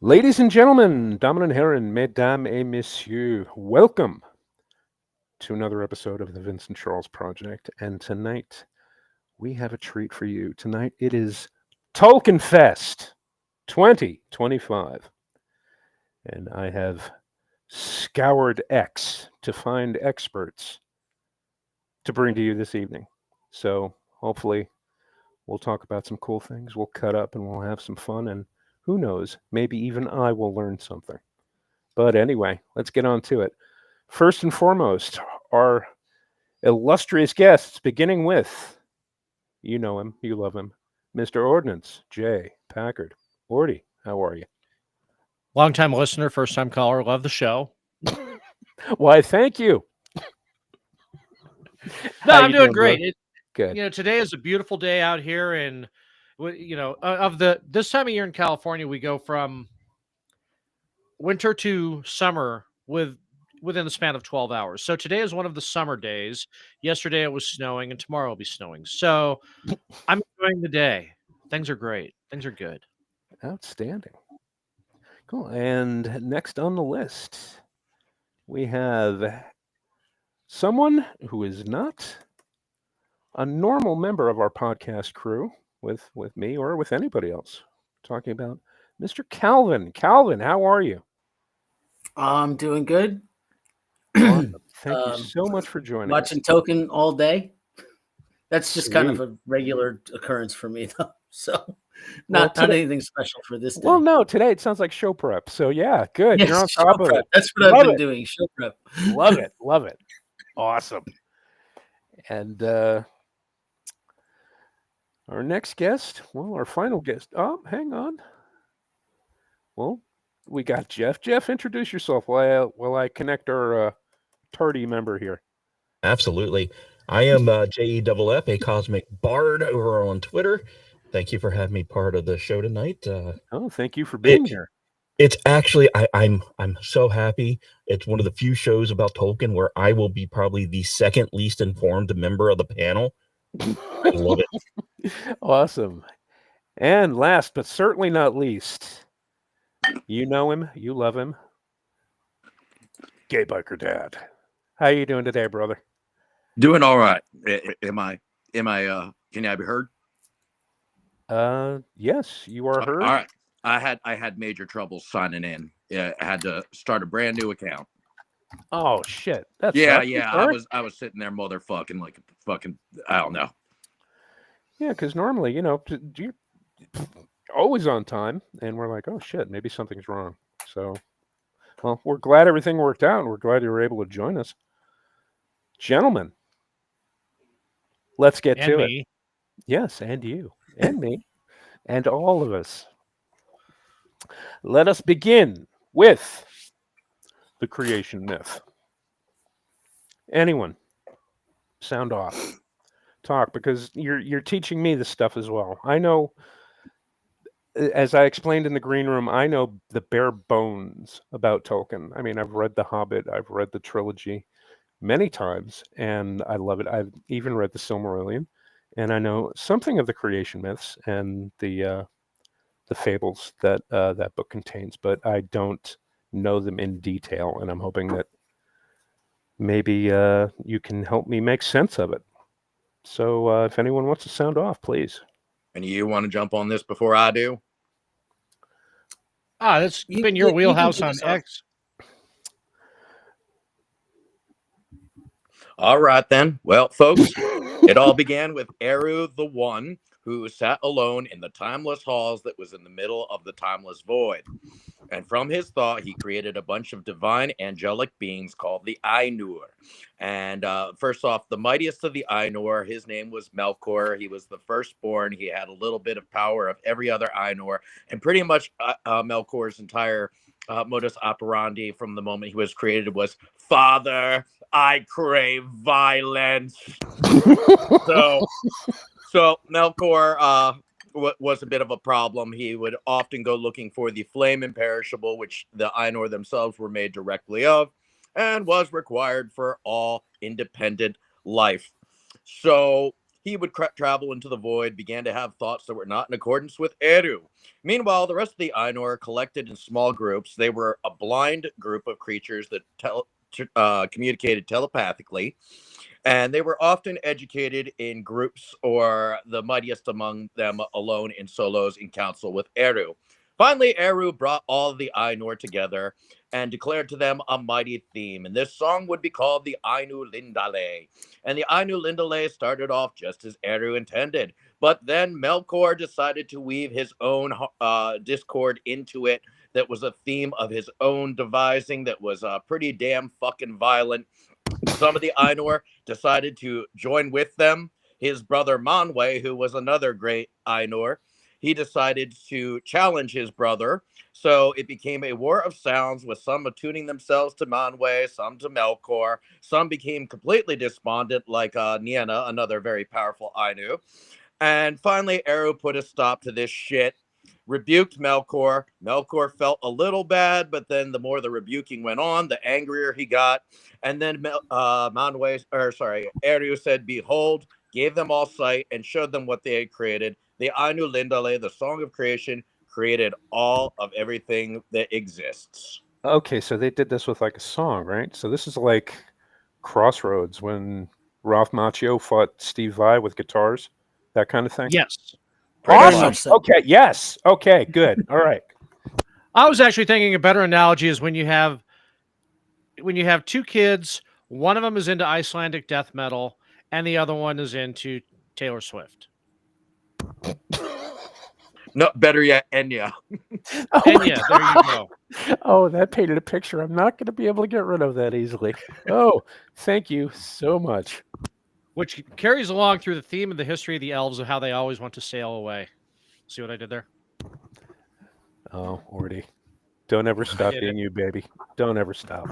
Ladies and gentlemen, dames and herren, mesdames et messieurs, welcome to another episode of the Vincent Charles Project. And tonight we have a treat for you. Tonight it is TolkienFest 2025. And I have scoured X to find experts to bring to you this evening. So hopefully we'll talk about some cool things. We'll cut up and we'll have some fun. And who knows, maybe even I will learn something. But anyway, let's get on to it. First and foremost, our illustrious guests, beginning with, you know him, you love him, Mr. Ordnance J. Packard. Ordy, how are you? Long-time listener, first-time caller. Love the show. Why, thank you. No, How I'm you doing doing, great. bud? Good. Today is a beautiful day out here, and of the this time of year in California, we go from winter to summer within the span of 12 hours. So today is one of the summer days. Yesterday it was snowing, and tomorrow will be snowing. So I'm enjoying the day. Things are great. Things are good. Outstanding. Cool. And next on the list, we have someone who is not a normal member of our podcast crew with me or with anybody else. Talking about Mr. Calvin. Calvin, how are you? I'm doing good. Awesome. Thank you so much for joining us. Watching Token all day. That's just kind of Sweet. a regular occurrence for me, though. So, Well, not today- anything special for this day. Well, no, today it sounds like show prep. So yeah, good. Yes, You're on show top of prep. it. That's what I've Love been it. doing. Show prep. Love it. Love it. Awesome. And our next guest, well, our final guest. Oh, hang on. Well, we got Jeff. Jeff, introduce yourself while I connect our tardy member here. Absolutely. I am JEFF, a cosmic bard over on Twitter. Thank you for having me part of the show tonight. Oh, thank you for being here. It's actually I'm so happy. It's one of the few shows about Tolkien where I will be probably the second least informed member of the panel. I love it. Awesome. And last but certainly not least, you know him, you love him, Gay Biker Dad. How you doing today, brother? Doing all right. Am I? Can I be heard? Yes, you are heard. All right. I had major trouble signing in. Yeah, I had to start a brand new account. Oh shit! That's Yeah. I was sitting there motherfucking like fucking I don't know. Yeah, because normally, you're always on time, and we're like, oh shit, maybe something's wrong. So, well, we're glad everything worked out, and we're glad you were able to join us, gentlemen. Let's get And to me. it. Yes, and you, and me, and all of us. Let us begin with the creation myth. Anyone, sound off. Talk, because you're teaching me this stuff as well. I know, as I explained in the green room, I know the bare bones about Tolkien. I mean, I've read The Hobbit, I've read the trilogy many times, and I love it. I've even read the Silmarillion, and I know something of the creation myths and the fables that that book contains, but I don't know them in detail, and I'm hoping that maybe you can help me make sense of it. So if anyone wants to sound off, please. And you want to jump on this before I do? That's been your wheelhouse on X. All right then. Well, folks, it all began with Eru the One, who sat alone in the timeless halls that was in the middle of the timeless void. And from his thought, he created a bunch of divine angelic beings called the Ainur. And first off, the mightiest of the Ainur, his name was Melkor. He was the firstborn. He had a little bit of power of every other Ainur. And pretty much Melkor's entire modus operandi from the moment he was created was, Father, I crave violence. So Melkor was a bit of a problem. He would often go looking for the flame imperishable, which the Ainur themselves were made directly of, and was required for all independent life. So he would travel into the void, began to have thoughts that were not in accordance with Eru. Meanwhile, the rest of the Ainur collected in small groups. They were a blind group of creatures that communicated telepathically, and they were often educated in groups or the mightiest among them alone in solos in council with Eru. Finally, Eru brought all the Ainur together and declared to them a mighty theme. And this song would be called the Ainu Lindale. And the Ainu Lindale started off just as Eru intended. But then Melkor decided to weave his own discord into it that was a theme of his own devising that was pretty damn fucking violent. Some of the Ainur decided to join with them. His brother Manwe, who was another great Ainur, he decided to challenge his brother. So it became a war of sounds with some attuning themselves to Manwe, some to Melkor. Some became completely despondent, like Niena, another very powerful Ainu. And finally, Eru put a stop to this shit, rebuked Melkor. Melkor felt a little bad, but then the more the rebuking went on, the angrier he got. And then Eru said, "Behold," gave them all sight and showed them what they had created. The Ainu Lindale, the song of creation, created all of everything that exists. Okay, so they did this with like a song, right? So this is like Crossroads when Ralph Macchio fought Steve Vai with guitars, that kind of thing. Yes. Pretty Awesome. much so. Okay. Yes. Okay. Good. All right. I was actually thinking a better analogy is when you have two kids, one of them is into Icelandic death metal and the other one is into Taylor Swift. No, better yet, Enya. Oh, And my yeah, there you God. go. Oh, that painted a picture. I'm not going to be able to get rid of that easily. Oh, thank you so much. Which carries along through the theme of the history of the elves of how they always want to sail away. See what I did there? Oh, Ordy. Don't ever stop did being you, baby. Don't ever stop.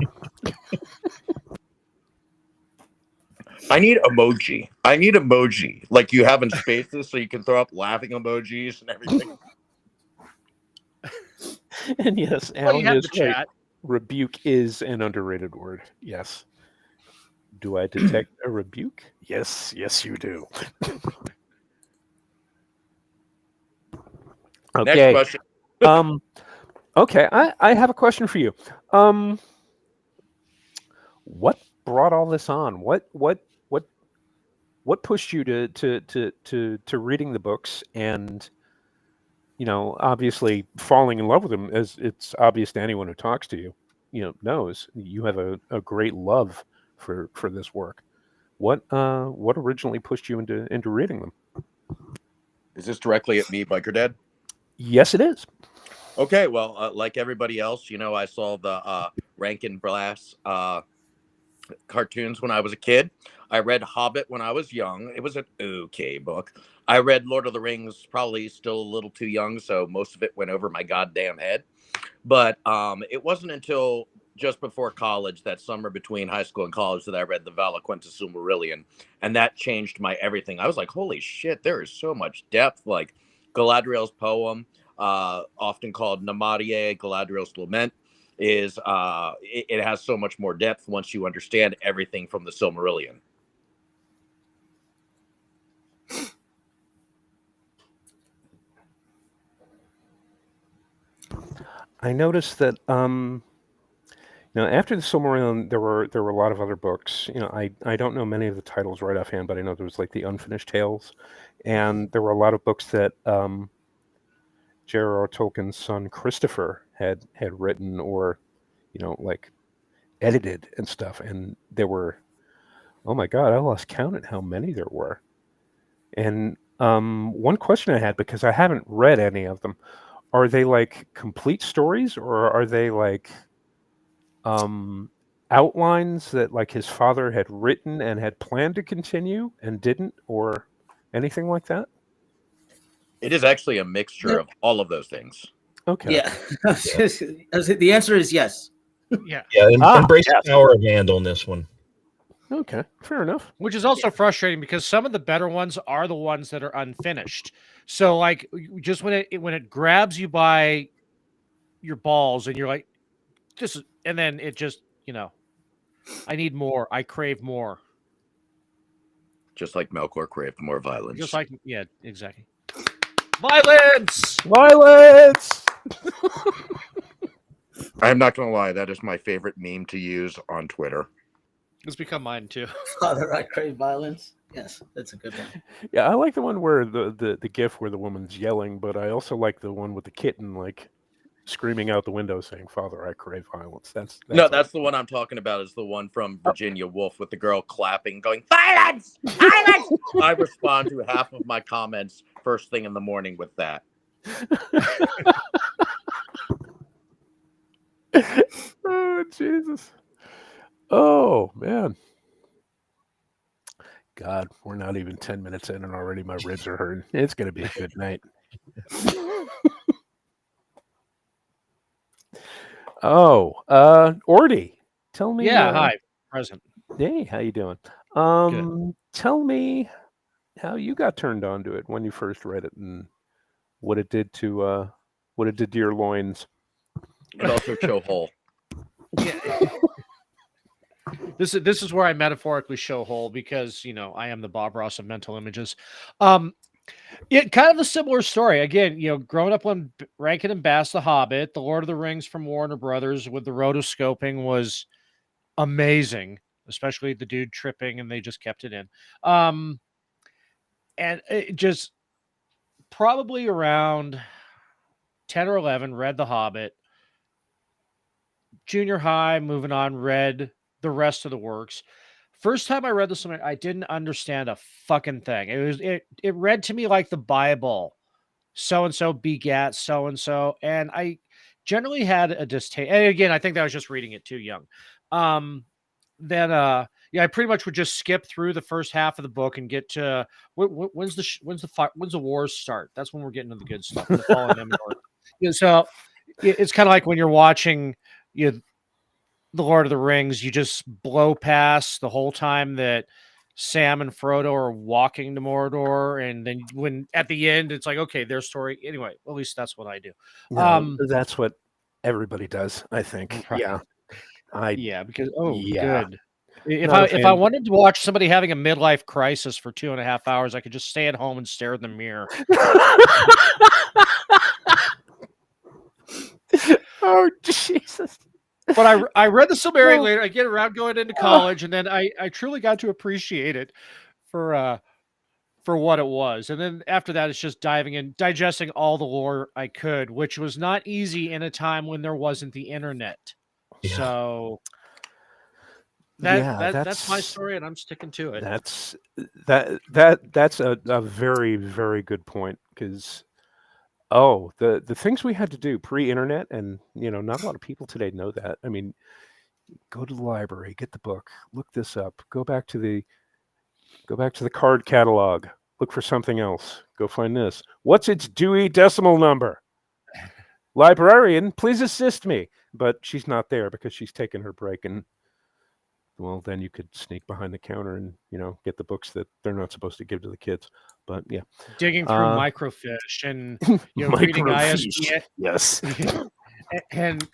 I need emoji. Like you have in Spaces, so you can throw up laughing emojis and everything. And yes, Well, you Alan have is the right. chat. Rebuke is an underrated word. Yes. Do I detect a rebuke? Yes. Yes, you do. Next Okay. question. Okay. I have a question for you. What brought all this on? What pushed you to reading the books and obviously falling in love with them, as it's obvious to anyone who talks to you, knows you have a great love for this work. What originally pushed you into reading them? Is this directly at me, Biker Dad? Yes, it is. Okay, well, like everybody else, I saw the Rankin Brass cartoons when I was a kid. I read Hobbit when I was young. It was an okay book. I read Lord of the Rings, probably still a little too young, so most of it went over my goddamn head. But it wasn't until just before college, that summer between high school and college, that I read the Valaquenta Silmarillion, and that changed my everything. I was like, holy shit, there is so much depth. Like Galadriel's poem, often called Namadie, Galadriel's Lament, is it has so much more depth once you understand everything from the Silmarillion. I noticed that after the Silmarillion, there were a lot of other books. I don't know many of the titles right offhand, but I know there was like the Unfinished Tales, and there were a lot of books that J.R.R. Tolkien's son Christopher had written or like edited and stuff, and there were, oh my God, I lost count at how many there were. And one question I had, because I haven't read any of them, are they like complete stories, or are they like outlines that like his father had written and had planned to continue and didn't, or anything like that? It is actually a mixture of all of those things. Okay. Yeah. The answer is yes. Yeah. Yeah, embrace yes. the power of hand on this one. Okay, fair enough. Which is also frustrating because some of the better ones are the ones that are unfinished. So like just when it grabs you by your balls and you're like, this is, and then it just, I need more. I crave more. Just like Melkor craved more violence. Just like, yeah, exactly. Violence! Violence! I'm not going to lie. That is my favorite meme to use on Twitter. It's become mine too. Father, I crave violence. Yes, that's a good one. Yeah, I like the one where the gif where the woman's yelling, but I also like the one with the kitten like screaming out the window saying, "Father, I crave violence." That's No, that's the one I'm talking about. Is the one from Virginia Woolf with the girl clapping, going, "Violence! Violence!" I respond to half of my comments first thing in the morning with that. Oh, Jesus. Oh, man. God, we're not even 10 minutes in and already my ribs are hurting. It's going to be a good night. Oh, Ordy, tell me. Yeah, hi, present. Hey, how you doing? Tell me how you got turned on to it when you first read it and what it did to your loins. And also show hole. Yeah. This is where I metaphorically show hole because I am the Bob Ross of mental images. It kind of a similar story. Again, growing up when Rankin and Bass, The Hobbit, The Lord of the Rings from Warner Brothers with the rotoscoping was amazing, especially the dude tripping and they just kept it in. And it just probably around 10 or 11 read The Hobbit. Junior high, moving on, read the rest of the works. First time I read this, I didn't understand a fucking thing. It read to me like the Bible. So and so begat so and so, and I generally had a distaste. And again, I think that I was just reading it too young. Then I pretty much would just skip through the first half of the book and get to when's the wars start? That's when we're getting to the good stuff. The Fall of Nemnor. So it's kind of like when you're watching The Lord of the Rings, you just blow past the whole time that Sam and Frodo are walking to Mordor, and then when at the end it's like, okay, their story. Anyway, at least that's what I do. No, that's what everybody does, I think. Right. Yeah. Because yeah. good. If I wanted to watch somebody having a midlife crisis for 2.5 hours, I could just stay at home and stare in the mirror. Oh, Jesus. But I read the Silmarillion later. I get around going into college, and then I truly got to appreciate it for what it was. And then after that, it's just diving in, digesting all the lore I could, which was not easy in a time when there wasn't the internet. Yeah. So that's my story, and I'm sticking to it. That's a very, very good point because the things we had to do pre-internet, and not a lot of people today know that. I mean, go to the library, get the book, look this up, go back to the card catalog, look for something else, go find this. What's its Dewey Decimal Number? Librarian, please assist me. But she's not there because she's taking her break, and well, then you could sneak behind the counter and get the books that they're not supposed to give to the kids. But yeah, digging through microfiche and reading ISBN, yes, and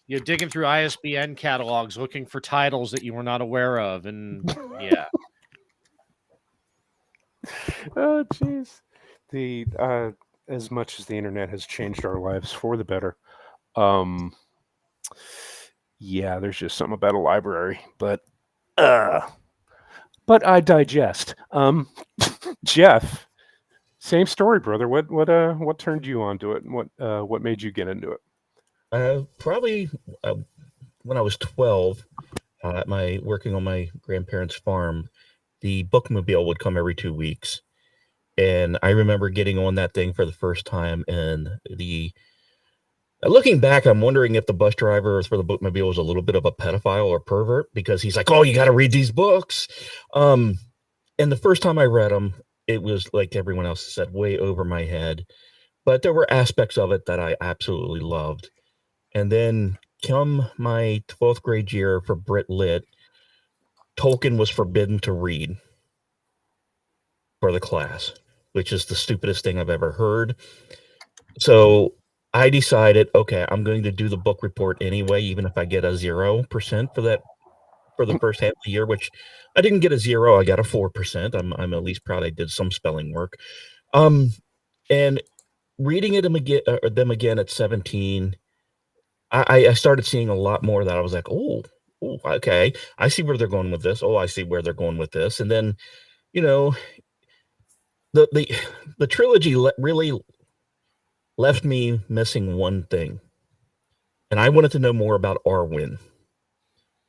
digging through ISBN catalogs looking for titles that you were not aware of, and yeah. Oh, jeez. The as much as the internet has changed our lives for the better, yeah, there's just something about a library, but I digest. Jeff, same story, brother. What turned you on to it? And what made you get into it? Probably when I was 12, working on my grandparents' farm, the bookmobile would come every 2 weeks. And I remember getting on that thing for the first time, and looking back, I'm wondering if the bus driver for the bookmobile was a little bit of a pedophile or pervert, because he's like, "Oh, you got to read these books." And the first time I read them, it was like everyone else said, way over my head. But there were aspects of it that I absolutely loved. And then come my 12th grade year for Brit Lit, Tolkien was forbidden to read for the class, which is the stupidest thing I've ever heard. So I decided, okay, I'm going to do the book report anyway, even if I get a 0% for that for the first half of the year, which I didn't get a 0. I got a 4%. I'm at least proud I did some spelling work. And reading them again at 17, I started seeing a lot more that I was like, oh, okay, I see where they're going with this. Oh, I see where they're going with this. And then, the trilogy really left me missing one thing. And I wanted to know more about Arwen,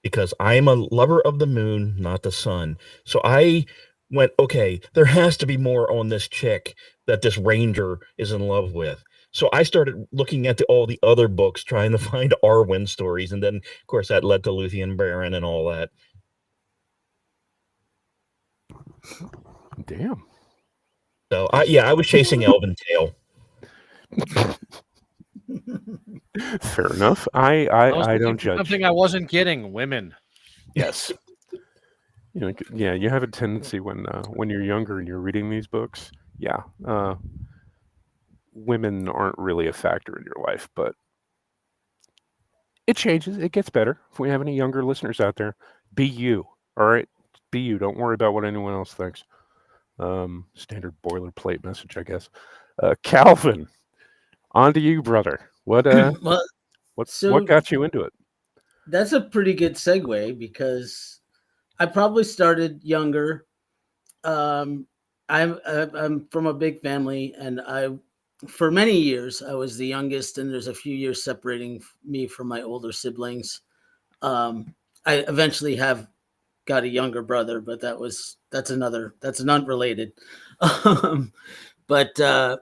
because I am a lover of the moon, not the sun. So I went, okay, there has to be more on this chick that this ranger is in love with. So I started looking at all the other books, trying to find Arwen stories. And then, of course, that led to Luthien Baron and all that. Damn. So, I was chasing Elven Tail. Fair enough. I looking don't for judge. something I wasn't getting. Women. Yes. Yeah, you have a tendency when you're younger and you're reading these books, women aren't really a factor in your life, but it changes. It gets better. If we have any younger listeners out there, be you. All right, be you. Don't worry about what anyone else thinks. Standard boilerplate message, I guess. Calvin, on to you, brother. What Well, what got you into it? that's a pretty good segue, because I probably started younger. I'm from a big family, and for many years I was the youngest, and there's a few years separating me from my older siblings. I eventually have got a younger brother, but that's unrelated. But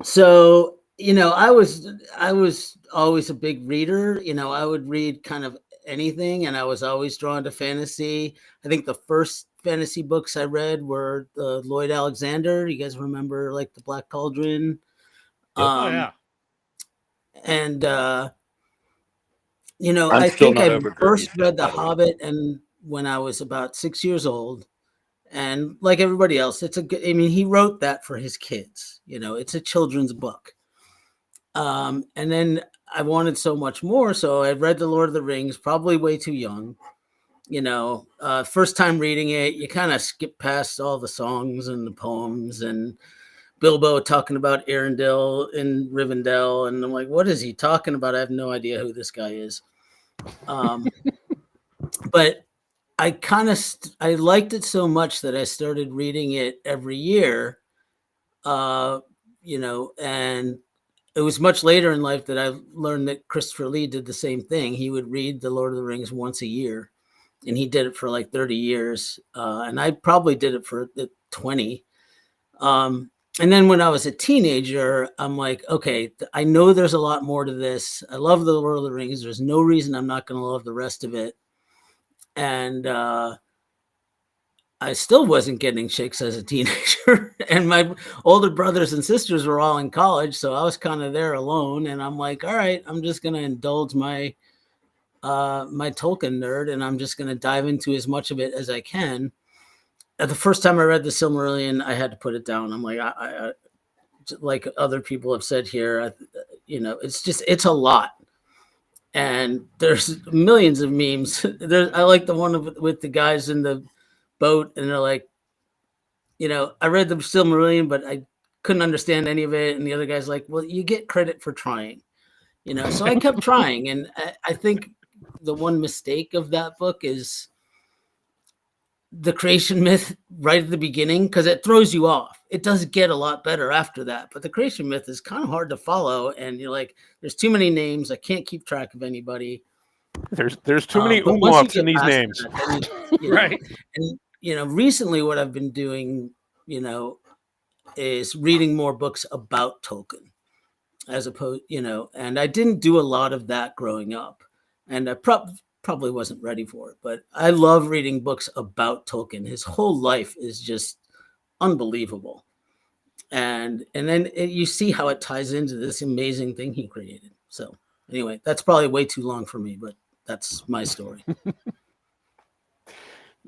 so I was always a big reader. I would read kind of anything, and I was always drawn to fantasy. I think the first fantasy books I read were the Lloyd Alexander. You guys remember, like, the Black Cauldron? Yep. Oh yeah. And I'm I still think not I over first Gurneys read yet, The by the way. Hobbit, and when I was about 6 years old. And like everybody else, he wrote that for his kids. It's a children's book. And then I wanted so much more, so I read The Lord of the Rings, probably way too young. First time reading it, you kind of skip past all the songs and the poems and Bilbo talking about Arendelle and Rivendell, and I'm like, what is he talking about? I have no idea who this guy is. But I kind of I liked it so much that I started reading it every year. And it was much later in life that I learned that Christopher Lee did the same thing. He would read The Lord of the Rings once a year, and he did it for like 30 years. And I probably did it for 20. And then when I was a teenager, I'm like, okay, I know there's a lot more to this. I love The Lord of the Rings. There's no reason I'm not going to love the rest of it. And I still wasn't getting chicks as a teenager. And my older brothers and sisters were all in college, so I was kind of there alone. And I'm like, all right, I'm just going to indulge my Tolkien nerd, and I'm just going to dive into as much of it as I can. The first time I read the Silmarillion, I had to put it down. I'm like, I like other people have said here, it's a lot. And there's millions of memes. I like the one with the guys in the boat, and they're like, I read the Silmarillion, but I couldn't understand any of it. And the other guy's like, well, you get credit for trying, so I kept trying. And I think the one mistake of that book is the creation myth right at the beginning, because it throws you off. It does get a lot better after that, but the creation myth is kind of hard to follow, and you're like, there's too many names, I can't keep track of anybody. There's too many But once you umlauts in get these past names. that, then Right. And recently what I've been doing, is reading more books about Tolkien, as opposed, and I didn't do a lot of that growing up, and I probably wasn't ready for it, but I love reading books about Tolkien. His whole life is just unbelievable. And then you see how it ties into this amazing thing he created. So anyway, that's probably way too long for me, but that's my story.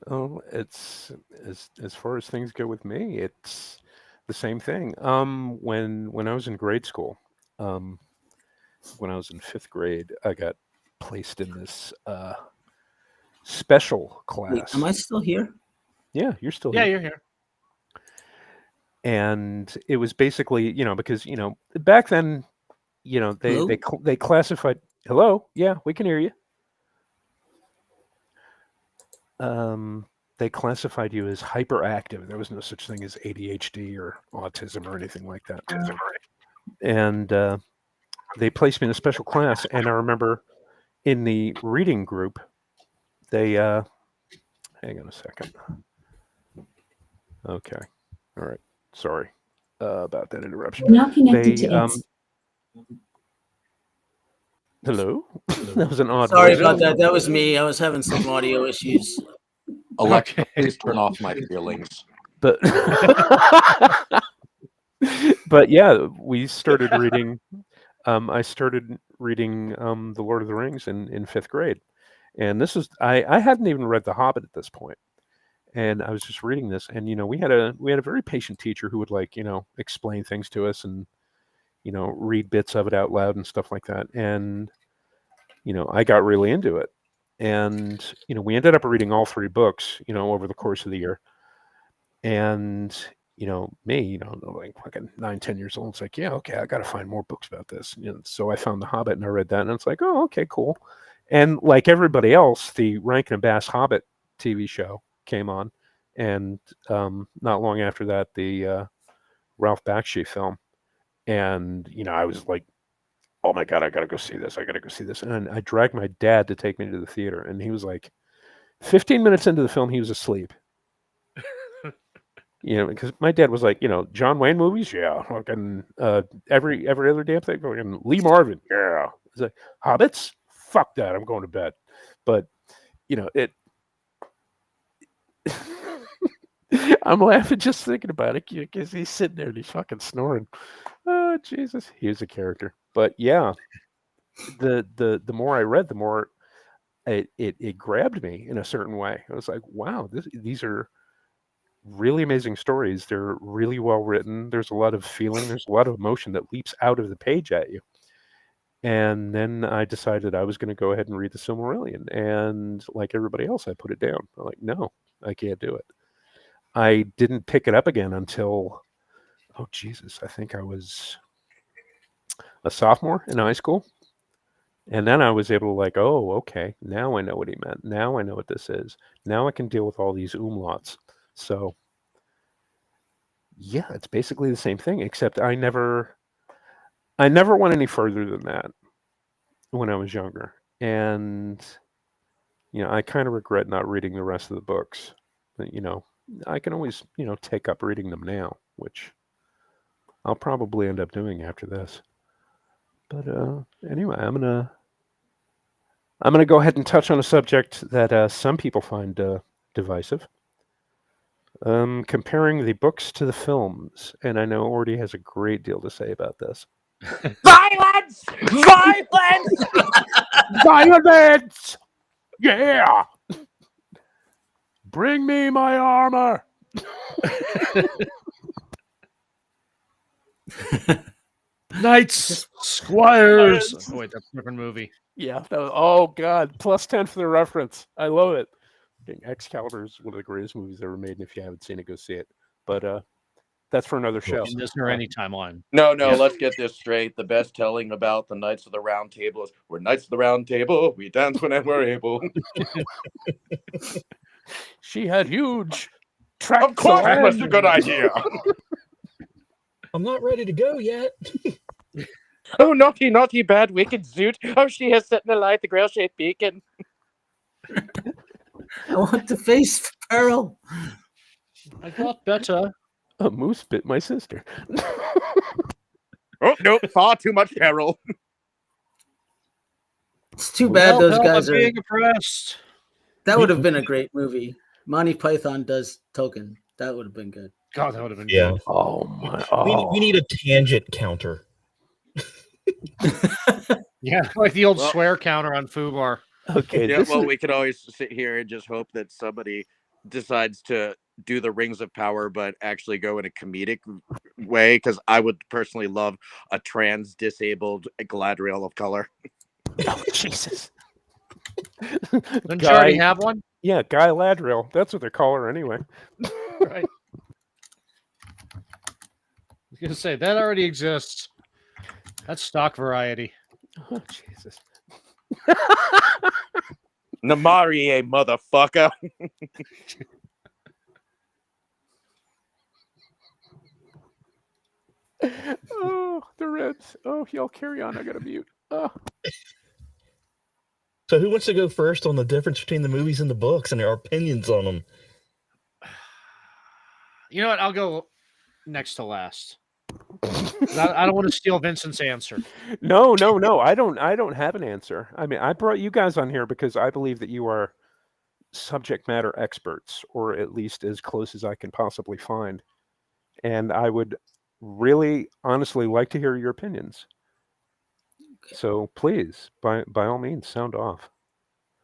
Oh, it's as far as things go with me, it's the same thing. When I was in grade school, when I was in 5th grade, I got placed in this special Wait, class. am I still here? Yeah, you're still Yeah, here. you're here. And it was basically, because back then, Hello? they classified. Hello, yeah, we can hear you. They classified you as hyperactive. There was no such thing as ADHD or autism or anything like that. And they placed me in a special class. And I remember in the reading group, they hang on a second. Okay, all right. Sorry about that interruption. Now connected They to X. hello. That was an odd Sorry voice. about that. That was me. I was having some audio issues. Alexa, Okay. please turn off my feelings. But but yeah, we started reading. I started reading The Lord of the Rings in fifth grade, and this is I hadn't even read The Hobbit at this point, and I was just reading this, and we had a very patient teacher who would explain things to us and read bits of it out loud and stuff like that, and I got really into it, and we ended up reading all three books over the course of the year, and me, like fucking 9, 10 years old. It's like, yeah, okay, I got to find more books about this. So I found The Hobbit and I read that, and it's like, oh, okay, cool. And like everybody else, the Rankin and Bass Hobbit TV show came on, and not long after that, the Ralph Bakshi film, and I was like, oh my god, I got to go see this. I got to go see this. And I dragged my dad to take me to the theater, and he was like, 15 minutes into the film, he was asleep. Because my dad was like, John Wayne movies, yeah, fucking every other damn thing, fucking Lee Marvin, yeah. It's like Hobbits, fuck that, I'm going to bed. But it. I'm laughing just thinking about it because he's sitting there and he's fucking snoring. Oh Jesus, he was a character. But yeah, the more I read, the more it grabbed me in a certain way. I was like, wow, these are really amazing stories. They're really well written. There's a lot of feeling. There's a lot of emotion that leaps out of the page at you. And then I decided I was going to go ahead and read the Silmarillion. And like everybody else, I put it down. I'm like, no, I can't do it. I didn't pick it up again until, oh Jesus, I think I was a sophomore in high school. And then I was able to oh, okay, now I know what he meant. Now I know what this is. Now I can deal with all these umlauts. So, yeah, it's basically the same thing, except I never went any further than that when I was younger. And, I kind of regret not reading the rest of the books. But, I can always, take up reading them now, which I'll probably end up doing after this. But anyway, I'm gonna go ahead and touch on a subject that some people find divisive. Comparing the books to the films, and I know Ordy has a great deal to say about this. Violence! Violence! Violence! Yeah! Bring me my armor! Knights, squires. Oh wait, that's a different movie. Yeah. Oh God! +10 for the reference. I love it. Excalibur is one of the greatest movies ever made, and if you haven't seen it, go see it. But that's for another show. In this or any timeline. No, let's get this straight. The best telling about the Knights of the Round Table is we're Knights of the Round Table. We dance whenever we're able. She had huge tracts Of course, land. that's a good idea. I'm not ready to go yet. Oh, naughty, naughty, bad, wicked zoot. Oh, she has set in the light the grail-shaped beacon. I want to face peril. I got better. A moose bit my sister. Oh, nope, far too much peril. It's too bad those Help, guys I'm are. being oppressed. That would have been a great movie. Monty Python does Tolkien. That would have been good. God, that would have been Yeah. good. Oh my! We need a tangent counter. Yeah, like the old Well- swear counter on Fubar. Okay. Yeah, this well, is- we could always sit here and just hope that somebody decides to do the Rings of Power, but actually go in a comedic way, because I would personally love a trans disabled Galadriel of color. Oh Jesus! Didn't you already have one? Yeah, Guy Ladrill. That's what they call her anyway. Right. I was gonna say that already exists. That's stock variety. Oh, Jesus. Namarie, motherfucker. Oh, the Reds. Oh, y'all carry on. I got to mute. Oh. So who wants to go first on the difference between the movies and the books and our opinions on them? You know what? I'll go next to last. I don't want to steal Vincent's answer. No. I don't have an answer. I mean, I brought you guys on here because I believe that you are subject matter experts, or at least as close as I can possibly find. And I would really honestly like to hear your opinions. So please, by all means, sound off.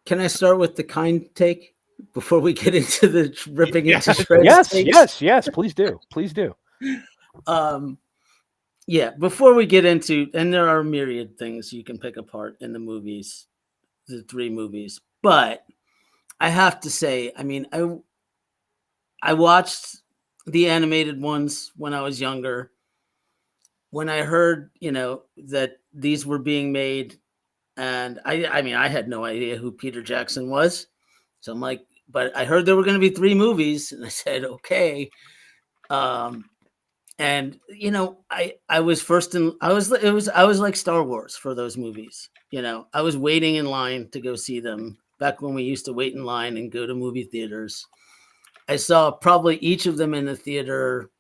Can I start with the kind take before we get into the ripping into shreds? Yes, please do. Yeah, before we get into, and there are myriad things you can pick apart in the movies, the 3 movies, but I have to say, I mean, I watched the animated ones when I was younger. When I heard, that these were being made, and I mean, I had no idea who Peter Jackson was. So I'm like, but I heard there were going to be 3 movies, and I said, okay. And I was first in. I was like Star Wars for those movies. I was waiting in line to go see them back when we used to wait in line and go to movie theaters. I saw probably each of them in the theater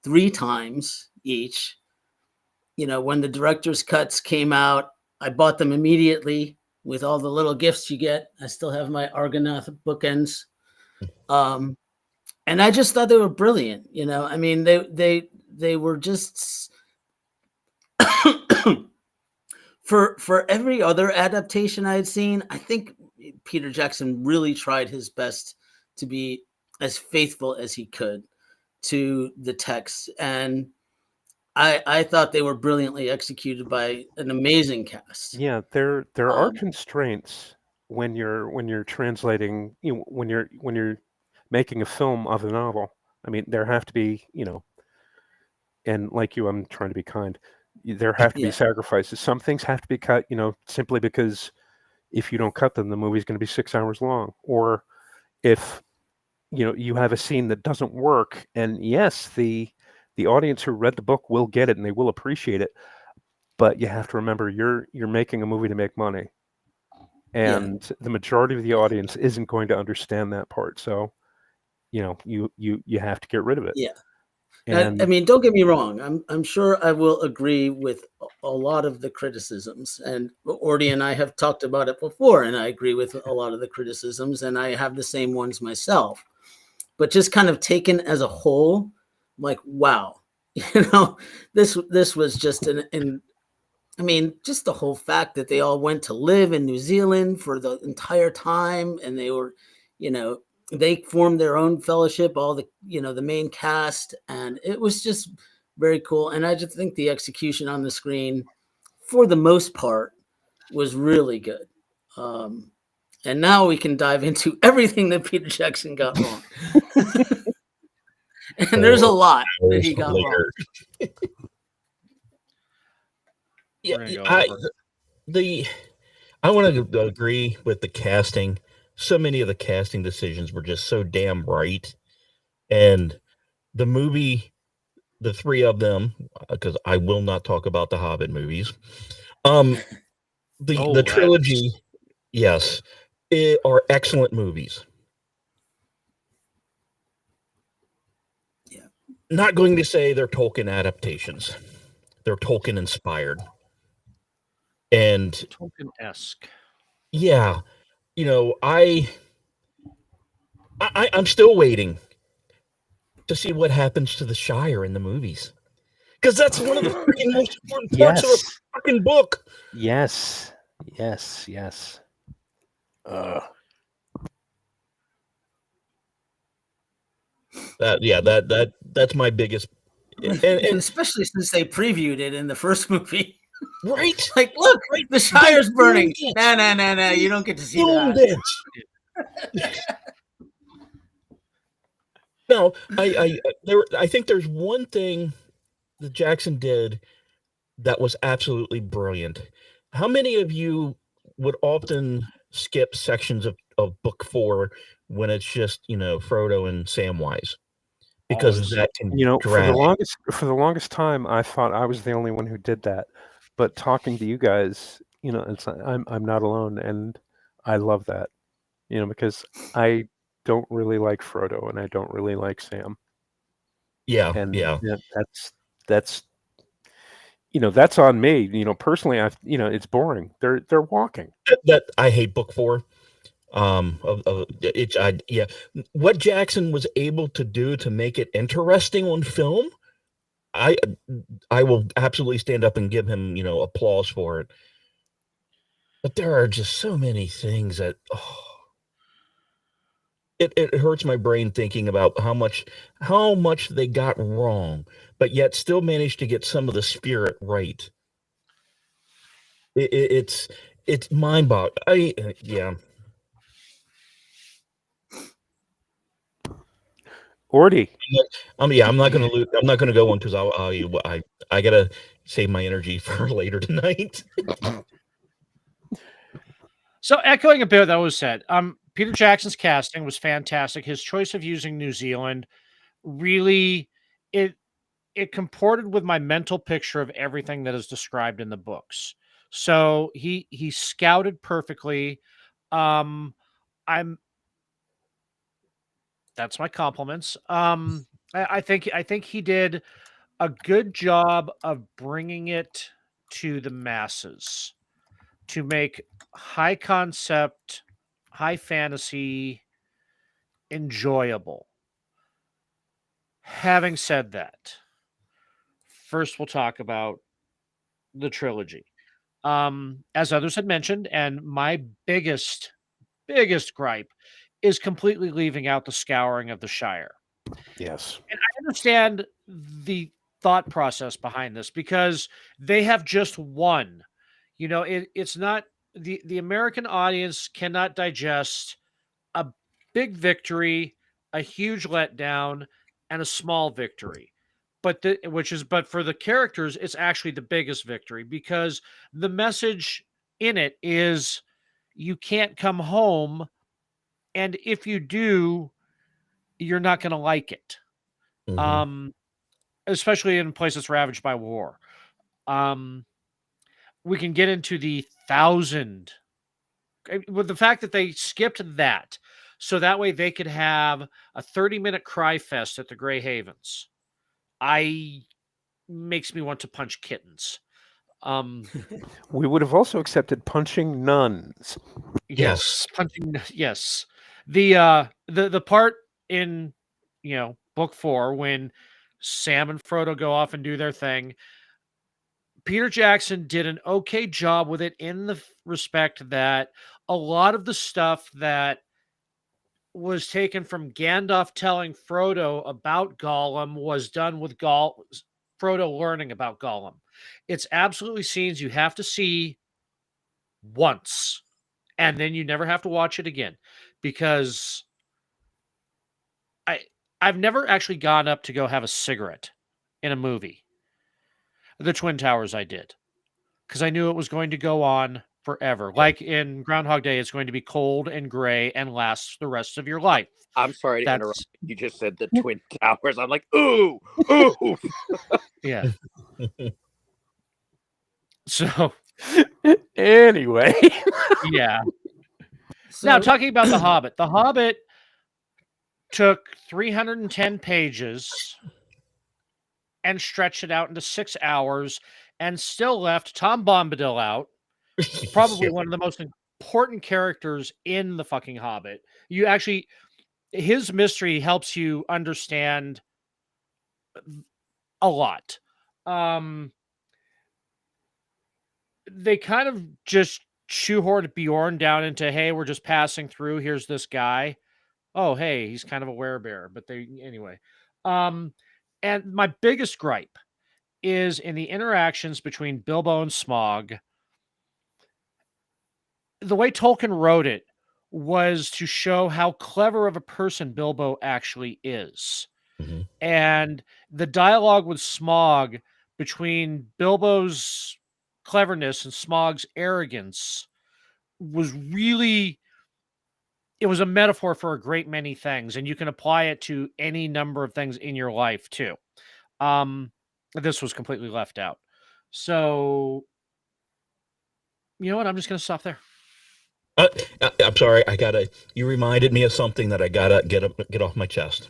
3 times each. When the director's cuts came out, I bought them immediately with all the little gifts you get. I still have my Argonaut bookends. And I just thought they were brilliant. I mean, they were just for every other adaptation I had seen. I think Peter Jackson really tried his best to be as faithful as he could to the text, and I thought they were brilliantly executed by an amazing cast. Yeah, there are constraints when you're translating. When you're making a film of a novel. I mean, there have to be, and like you, I'm trying to be kind. There have to be sacrifices. Some things have to be cut, simply because if you don't cut them, the movie's going to be 6 hours long. Or if you have a scene that doesn't work, and yes, the audience who read the book will get it and they will appreciate it, but you have to remember you're making a movie to make money, and the majority of the audience isn't going to understand that part. So you have to get rid of it. Yeah. And I mean, don't get me wrong. I'm sure I will agree with a lot of the criticisms, and Ordy and I have talked about it before, and I agree with a lot of the criticisms, and I have the same ones myself. But just kind of taken as a whole, like, wow, this was just I mean, just the whole fact that they all went to live in New Zealand for the entire time, and they were, they formed their own fellowship, all the, the main cast, and it was just very cool. And I just think the execution on the screen, for the most part, was really good. And now we can dive into everything that Peter Jackson got wrong. And there's a lot that he got wrong. Yeah, I want to agree with the casting. So many of the casting decisions were just so damn right. And the movie, the 3 of them, because I will not talk about the Hobbit movies. The trilogy, yes, are excellent movies. Yeah. Not going to say they're Tolkien adaptations. They're Tolkien inspired. And Tolkien-esque. Yeah. I'm still waiting to see what happens to the Shire in the movies, because that's one of the freaking most important parts of the fucking book. Yes. That's my biggest, and especially since they previewed it in the first movie. Right? Like, look, the Shire's burning. filmed No. You don't get to see Filmed that. it. No, I think there's one thing that Jackson did that was absolutely brilliant. How many of you would often skip sections of book 4 when it's just, Frodo and Samwise? Because Always. that can For drag. the longest time, I thought I was the only one who did that. But talking to you guys, it's I'm not alone, and I love that. Because I don't really like Frodo and I don't really like Sam, Yeah, and yeah. that's that's on me. Personally, it's boring. They're walking. That I hate book 4. Yeah. What Jackson was able to do to make it interesting on film, I will absolutely stand up and give him, applause for it. But there are just so many things that it hurts my brain thinking about how much they got wrong, but yet still managed to get some of the spirit right. It's mind-boggling. Yeah. Ordy. I'm not gonna I'm not gonna go on because I gotta save my energy for later tonight. So echoing a bit that was said, Peter Jackson's casting was fantastic. His choice of using New Zealand really it comported with my mental picture of everything that is described in the books. So he scouted perfectly. I'm That's my compliments. I think he did a good job of bringing it to the masses to make high concept, high fantasy enjoyable. Having said that, first we'll talk about the trilogy. As others had mentioned, and my biggest gripe is completely leaving out the scouring of the Shire. Yes. And I understand the thought process behind this because they have just won. It's not the American audience cannot digest a big victory, a huge letdown, and a small victory. But for the characters, it's actually the biggest victory because the message in it is you can't come home, and if you do, you're not going to like it. Mhm. Especially in places ravaged by war. We can get into the with the fact that they skipped that, so that way they could have a 30-minute cry fest at the Grey Havens. Makes me want to punch kittens. We would have also accepted punching nuns. Yes, punching. Yes, the part in book 4 when Sam and Frodo go off and do their thing. Peter Jackson did an okay job with it in the respect that a lot of the stuff that was taken from Gandalf telling Frodo about Gollum was done with Frodo learning about Gollum. It's absolutely scenes you have to see once, and then you never have to watch it again, because I've never actually gone up to go have a cigarette in a movie. The Twin Towers I did, because I knew it was going to go on forever. Like in Groundhog Day, it's going to be cold and gray and last the rest of your life. I'm sorry to interrupt. That's You just said the Twin Towers. I'm like, ooh. yeah. So Anyway. yeah. So, Now talking about The Hobbit. The Hobbit took 310 pages and stretched it out into 6 hours and still left Tom Bombadil out. Probably one of the most important characters in the fucking Hobbit. His mystery helps you understand a lot. They kind of just shoehorned Bjorn down into, hey, we're just passing through. Here's this guy. Oh, hey, he's kind of a werebear. But anyway. And my biggest gripe is in the interactions between Bilbo and Smaug. The way Tolkien wrote it was to show how clever of a person Bilbo actually is. Mm-hmm. And the dialogue with Smaug between Bilbo's cleverness and Smaug's arrogance was really, it was a metaphor for a great many things, and you can apply it to any number of things in your life too. This was completely left out. So, you know what? I'm just going to stop there. I'm sorry. You reminded me of something that I gotta get off my chest.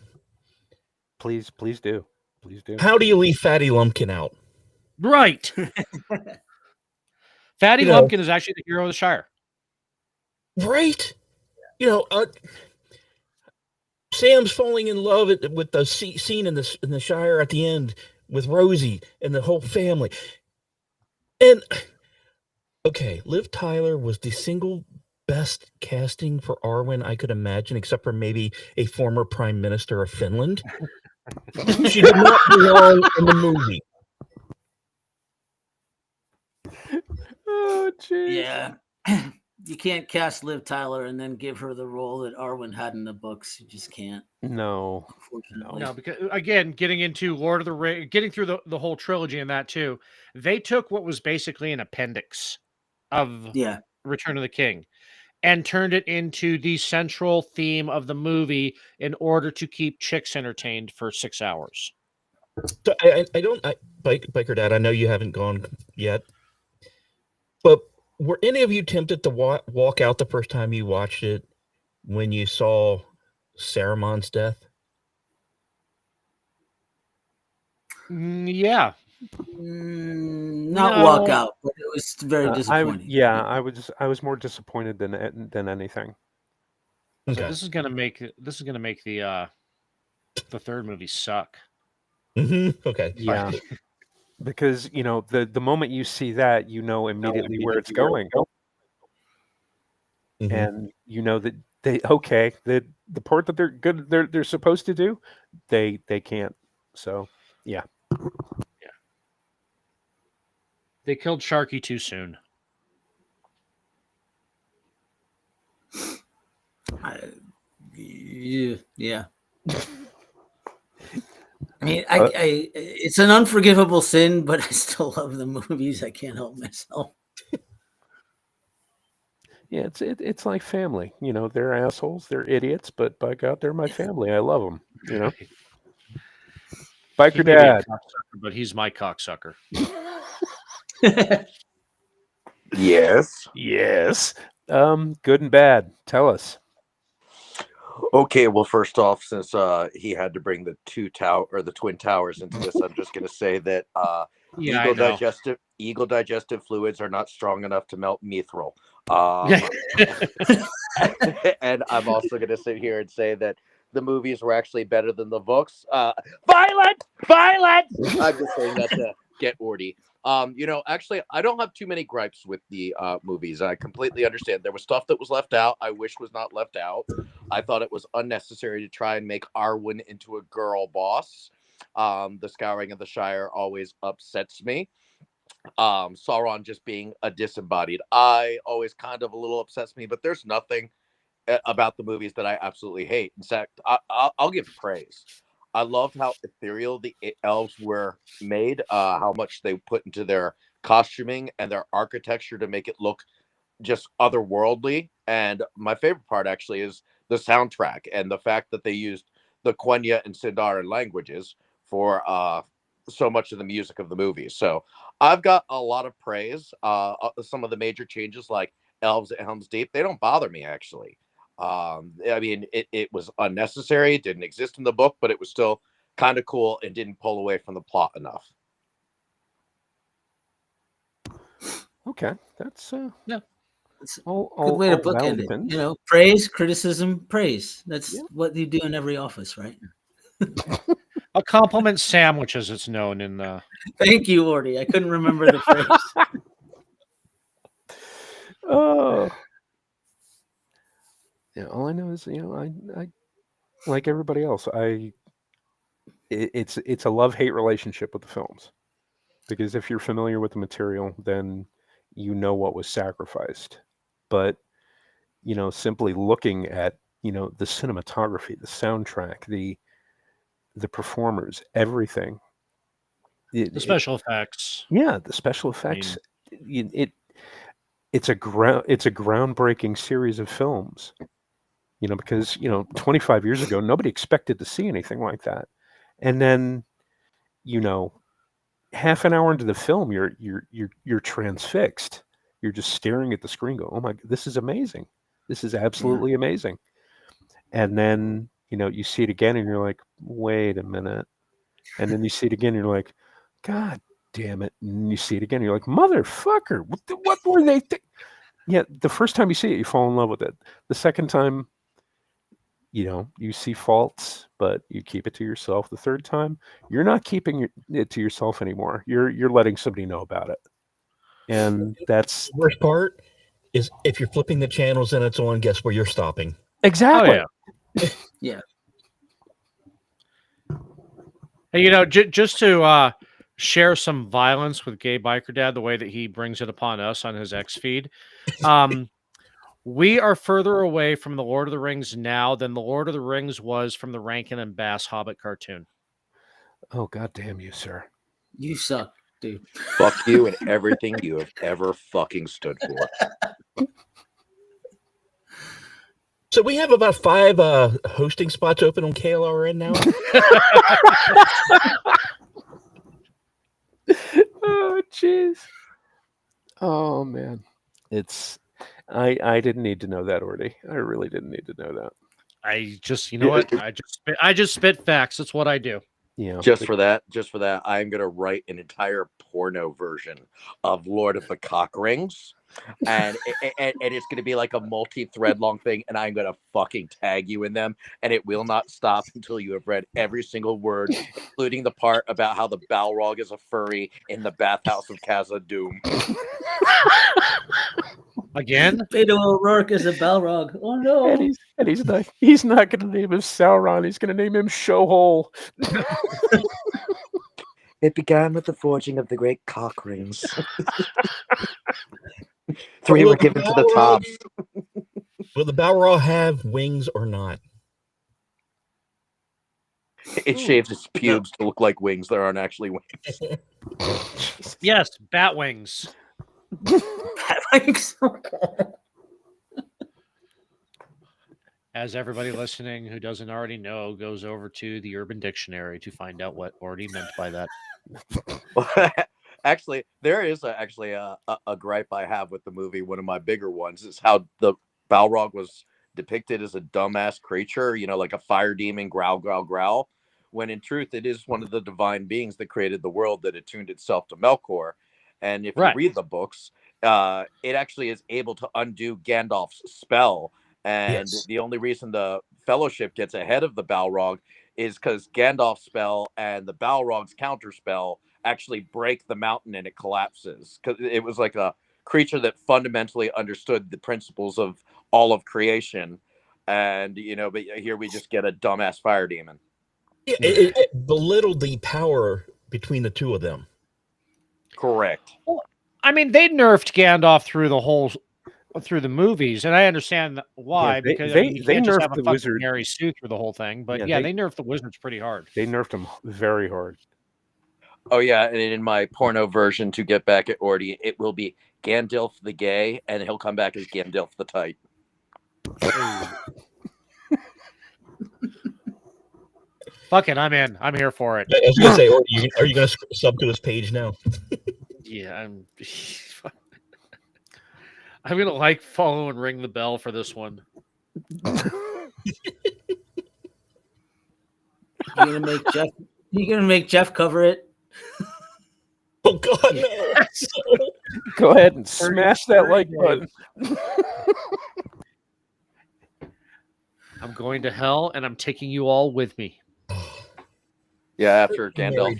Please do. Please do. How do you leave Fatty Lumpkin out? Right. Fatty Lumpkin is actually the hero of the Shire. Right. Sam's falling in love with the scene in the Shire at the end with Rosie and the whole family. And okay, Liv Tyler was the single best casting for Arwen I could imagine, except for maybe a former prime minister of Finland. She did not belong in the movie. Oh, jeez. Yeah. You can't cast Liv Tyler and then give her the role that Arwen had in the books. You just can't. No. Unfortunately. No, because again, getting into Lord of the Rings, getting through the whole trilogy and that too, they took what was basically an appendix of Return of the King and turned it into the central theme of the movie in order to keep chicks entertained for 6 hours. So Biker Dad, I know you haven't gone yet, but were any of you tempted to walk out the first time you watched it when you saw Saruman's death? Yeah. Not walk out, but it was very disappointing. I was more disappointed than anything. Okay. So this is gonna make the third movie suck. Mm-hmm. Okay. Yeah. Because the moment you see that, immediately where it's going, mm-hmm. and that the part that they're supposed to do, they can't. So yeah. They killed Sharky too soon. Yeah. I mean, it's an unforgivable sin, but I still love the movies. I can't help myself. Yeah, it's like family. They're assholes, they're idiots, but by God, they're my family. I love them. Biker He may be a Dad, cocksucker, but he's my cocksucker. Yes. Yes. Good and bad. Tell us. Okay, well, first off, since he had to bring the twin towers into this, I'm just going to say that eagle digestive fluids are not strong enough to melt mithril. And I'm also going to sit here and say that the movies were actually better than the books. Violent! I'm just saying that to get ordy. Actually, I don't have too many gripes with the movies. I completely understand. There was stuff that was left out I wish was not left out. I thought it was unnecessary to try and make Arwen into a girl boss. The Scouring of the Shire always upsets me. Sauron just being a disembodied eye always kind of a little upsets me, but there's nothing about the movies that I absolutely hate. In fact, I'll give praise. I loved how ethereal the elves were made, how much they put into their costuming and their architecture to make it look just otherworldly. And my favorite part actually is the soundtrack and the fact that they used the Quenya and Sindarin languages for so much of the music of the movie. So I've got a lot of praise. Some of the major changes like elves at Helm's Deep, they don't bother me actually. I mean, it was unnecessary. It didn't exist in the book, but it was still kind of cool and didn't pull away from the plot enough. Okay, that's yeah. It's all, good way to bookend it. Praise, criticism, praise. That's what you do in every office, right? A compliment sandwich, as it's known in the. Thank you, Ordy. I couldn't remember the phrase. Oh. Yeah, all I know is I like everybody else. It's a love-hate relationship with the films. because if you're familiar with the material, then you know what was sacrificed. But simply looking at the cinematography, the soundtrack, the performers, everything. The special effects. Yeah, the special effects. It it's a groundbreaking series of films. Because 25 years ago nobody expected to see anything like that, and then half an hour into the film you're transfixed. You're just staring at the screen, go, oh my, this is amazing. This is absolutely amazing. And then you see it again and you're like, wait a minute. And then you see it again and you're like, god damn it. And you see it again and you're like, motherfucker, what were they yeah, the first time you see it you fall in love with it. The second time you see faults, but you keep it to yourself. The third time, you're not keeping it to yourself anymore. You're letting somebody know about it, and that's The worst part is if you're flipping the channels and it's on, guess where you're stopping? exactly. Oh, yeah. Yeah. And, just to share some violence with Gay Biker Dad, the way that he brings it upon us on his X feed. We are further away from the Lord of the Rings now than the Lord of the Rings was from the Rankin and Bass Hobbit cartoon. Oh, god damn you, sir. You suck, dude. Fuck you and everything you have ever fucking stood for. So we have about 5 hosting spots open on KLRN now. Oh, jeez. Oh man, I didn't need to know that, Ordy. I really didn't need to know that. I just, what? I just spit facts. That's what I do. Just for that, I'm gonna write an entire porno version of Lord of the Cock Rings, and it's gonna be like a multi-thread long thing, and I'm gonna fucking tag you in them, and it will not stop until you have read every single word, including the part about how the Balrog is a furry in the bathhouse of Khazad-dûm. Again? Beto O'Rourke is a Balrog. Oh no! And he's not going to name him Sauron. He's going to name him Showhole. It began with the forging of the great cock rings. 3 were given to the tops. Will the Balrog have wings or not? It shaves its pubes to look like wings. There aren't actually wings. Yes, bat wings. As everybody listening who doesn't already know goes over to the Urban Dictionary to find out what Ordy meant by that. Actually, there is a gripe I have with the movie. One of my bigger ones is how the Balrog was depicted as a dumbass creature, like a fire demon, growl, growl, growl, when in truth it is one of the divine beings that created the world that attuned itself to Melkor. And if you read the books, it actually is able to undo Gandalf's spell. And the only reason the Fellowship gets ahead of the Balrog is because Gandalf's spell and the Balrog's counter spell actually break the mountain and it collapses. Because it was like a creature that fundamentally understood the principles of all of creation. And, but here we just get a dumbass fire demon. Yeah, it belittled the power between the two of them. Correct. Well, I mean, they nerfed Gandalf through the movies, and I understand why, because you can't just have a fucking Mary Sue through the whole thing. But they nerfed the wizards pretty hard. They nerfed him very hard. Oh yeah, and in my porno version, to get back at Ordy, it will be Gandalf the gay, and he'll come back as Gandalf the tight. Fuck it, I'm in. I'm here for it. I was gonna say, Ordy, are you gonna sub to his page now? Yeah, I'm gonna follow and ring the bell for this one. You're gonna make Jeff cover it. Oh God, no. Go ahead and smash that like button. I'm going to hell, and I'm taking you all with me. Yeah, after Gandalf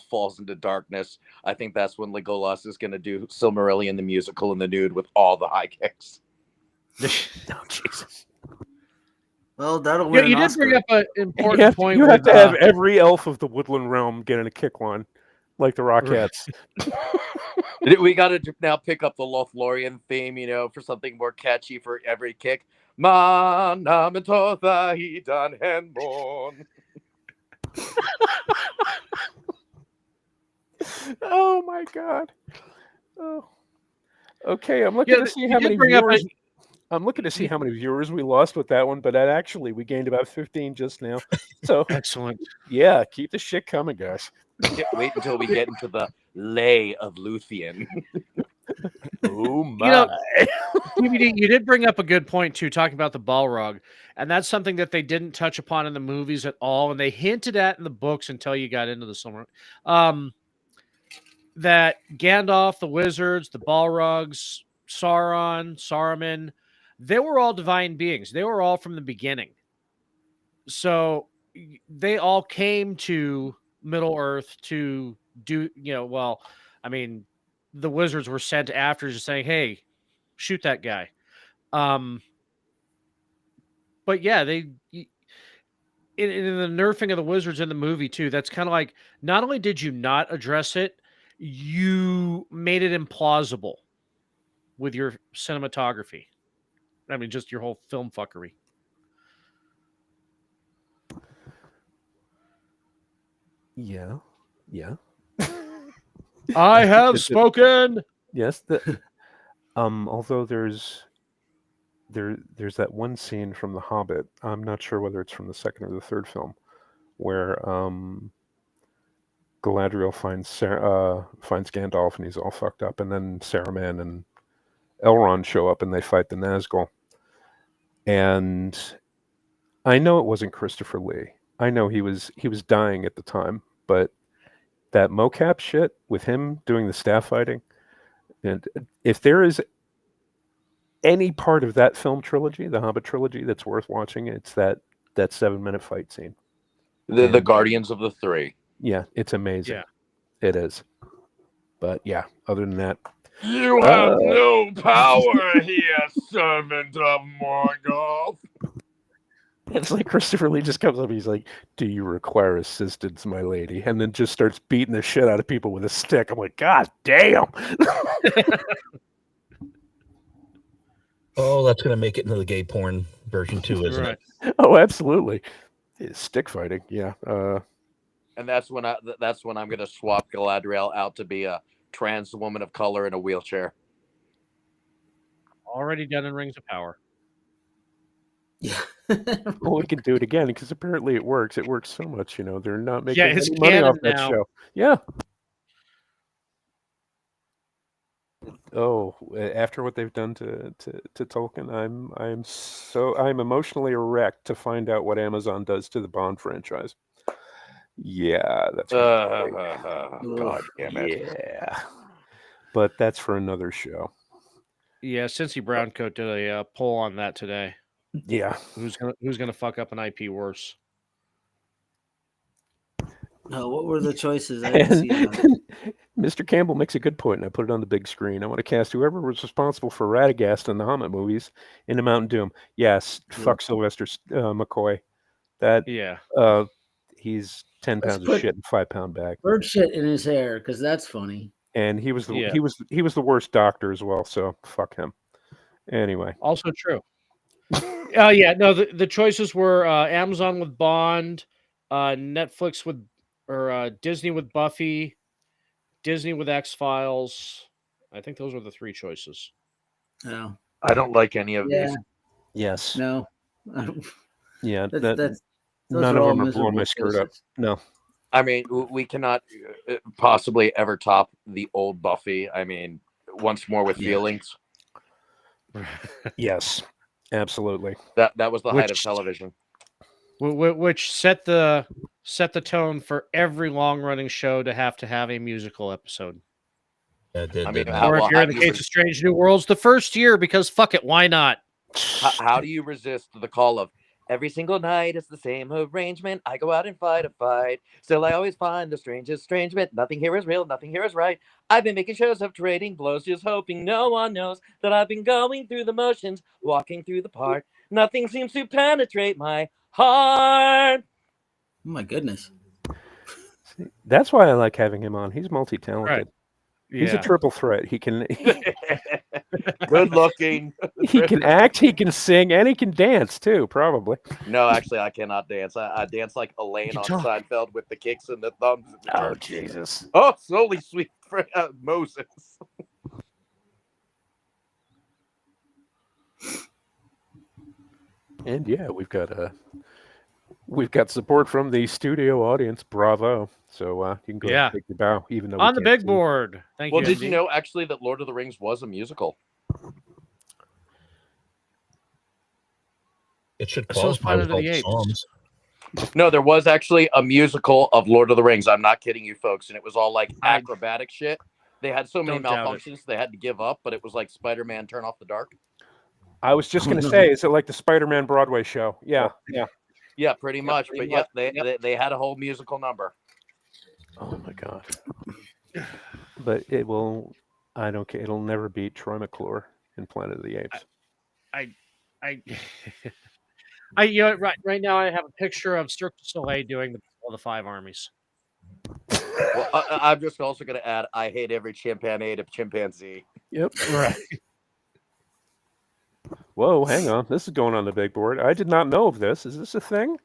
falls into darkness, I think that's when Legolas is going to do Silmarillion the musical in the nude with all the high kicks. Oh, Jesus. Well, that'll Yeah, win you an did bring Oscar. up an You important have to, point. you have with, to have every elf of the woodland realm getting a kick line, like the Rockettes. We got to now pick up the Lothlorien theme, for something more catchy for every kick. Manamentosa hidan henmon. Oh my god. Oh. Okay, I'm looking Yeah, to see you how did many bring up a- viewers. I'm looking to see how many viewers we lost with that one, but actually we gained about 15 just now. So excellent. yeah, keep the shit coming, guys. Wait until we get into the Lay of Luthien. Oh You know, my. TBD, you did bring up a good point too, talking about the Balrog, and that's something that they didn't touch upon in the movies at all, and they hinted at in the books until you got into the summer. That Gandalf, the wizards, the Balrogs, Sauron, Saruman, they were all divine beings. They were all from the beginning. So they all came to Middle Earth to do, well, I mean, the wizards were sent after just saying, hey, shoot that guy. But yeah, in the nerfing of the wizards in the movie too, that's kind of like, not only did you not address it, you made it implausible with your cinematography. I mean, just your whole film fuckery. Yeah. Yeah. I have spoken. Yes, although there's that one scene from The Hobbit. I'm not sure whether it's from the second or the third film, where Galadriel finds Gandalf and he's all fucked up, and then Saruman and Elrond show up and they fight the Nazgul. And I know it wasn't Christopher Lee. I know he was dying at the time, but that mocap shit with him doing the staff fighting, and if there is any part of that film trilogy, the Hobbit trilogy, that's worth watching, it's that 7-minute fight scene. The Guardians of the Three. Yeah, it's amazing. Yeah. It is. But yeah, other than that, You have no power here, servant of Morgoth. it's like Christopher Lee just comes up. He's like, "Do you require assistance, my lady?" And then just starts beating the shit out of people with a stick. I'm like, God damn! Oh, that's gonna make it into the gay porn version too, isn't Right. it? Oh, absolutely. Stick fighting, yeah. And that's when I'm gonna swap Galadriel out to be a trans woman of color in a wheelchair. Already done in Rings of Power. Yeah. Well, we can do it again because apparently it works. It works so much, they're not making it's any money canon off that now. show. Yeah. Oh, after what they've done to Tolkien, I'm emotionally erect to find out what Amazon does to the Bond franchise. Yeah, that's God damn it. yeah. But that's for another show. Yeah, Cincy Browncoat did a poll on that today. Yeah. Who's gonna fuck up an IP worse? What were the choices? I didn't see that. Mr. Campbell makes a good point, and I put it on the big screen. I want to cast whoever was responsible for Radagast in the Hobbit movies into Mountain Doom. Yes, fuck Sylvester McCoy. That he's 10 Let's pounds of shit in a 5-pound bag. Bird shit in his hair, because that's funny. And he was the worst doctor as well. So fuck him. Anyway, Also true. Yeah, no, the choices were Amazon with Bond, Netflix with, or Disney with Buffy, Disney with X-Files. I think those were the three choices. No. I don't like any of these. Yes. No. Yeah. Those None are of all them are blowing miserable my skirt up. choices. No. I mean, we cannot possibly ever top the old Buffy. I mean, once more with feelings. Yes. Absolutely. That was the height of television. Which set the tone for every long-running show to have a musical episode. Yeah, I mean, Or if you're in the case of Strange New Worlds, the first year, because fuck it, why not? How do you resist the call of every single night it's the same arrangement? I go out and fight a fight. Still, I always find the strangest estrangement. Nothing here is real, nothing here is right. I've been making shows of trading blows, just hoping no one knows that I've been going through the motions, walking through the park. Nothing seems to penetrate my heart. Oh my goodness. See, that's why I like having him on. He's multi-talented. Right. He's a Yeah. triple threat. He can Good looking. he can act, he can sing, and he can dance too, probably. No, actually, I cannot dance. I dance like Elaine can on talk. Seinfeld with the kicks and the thumbs and the Oh jerks. Jesus. Oh, slowly, sweet Moses. And yeah, we've got support from the studio audience. Bravo. So you can go ahead Yeah. and take your bow, even though On we the can't big see. board. Thank Well, you. did you MD. know actually that Lord of the Rings was a musical? It should So is qualify Planet with of all the the Apes. songs. No, there was actually a musical of Lord of the Rings. I'm not kidding you, folks. And it was all like I acrobatic shit. They had so many don't doubt it. malfunctions they had to give up, but it was like Spider-Man Turn Off the Dark. I was just going to say, is it like the Spider-Man Broadway show? Yeah, yeah. Yeah, pretty much. But yep, they had a whole musical number. Oh my god. But it will. I don't care. It'll never beat Troy McClure in Planet of the Apes. I you know, right now I have a picture of Cirque du Soleil doing the Battle of the Five Armies. Well, I'm just also going to add, I hate every chimpanzee. Yep. Right. Whoa, hang on. This is going on the big board. I did not know of this. Is this a thing?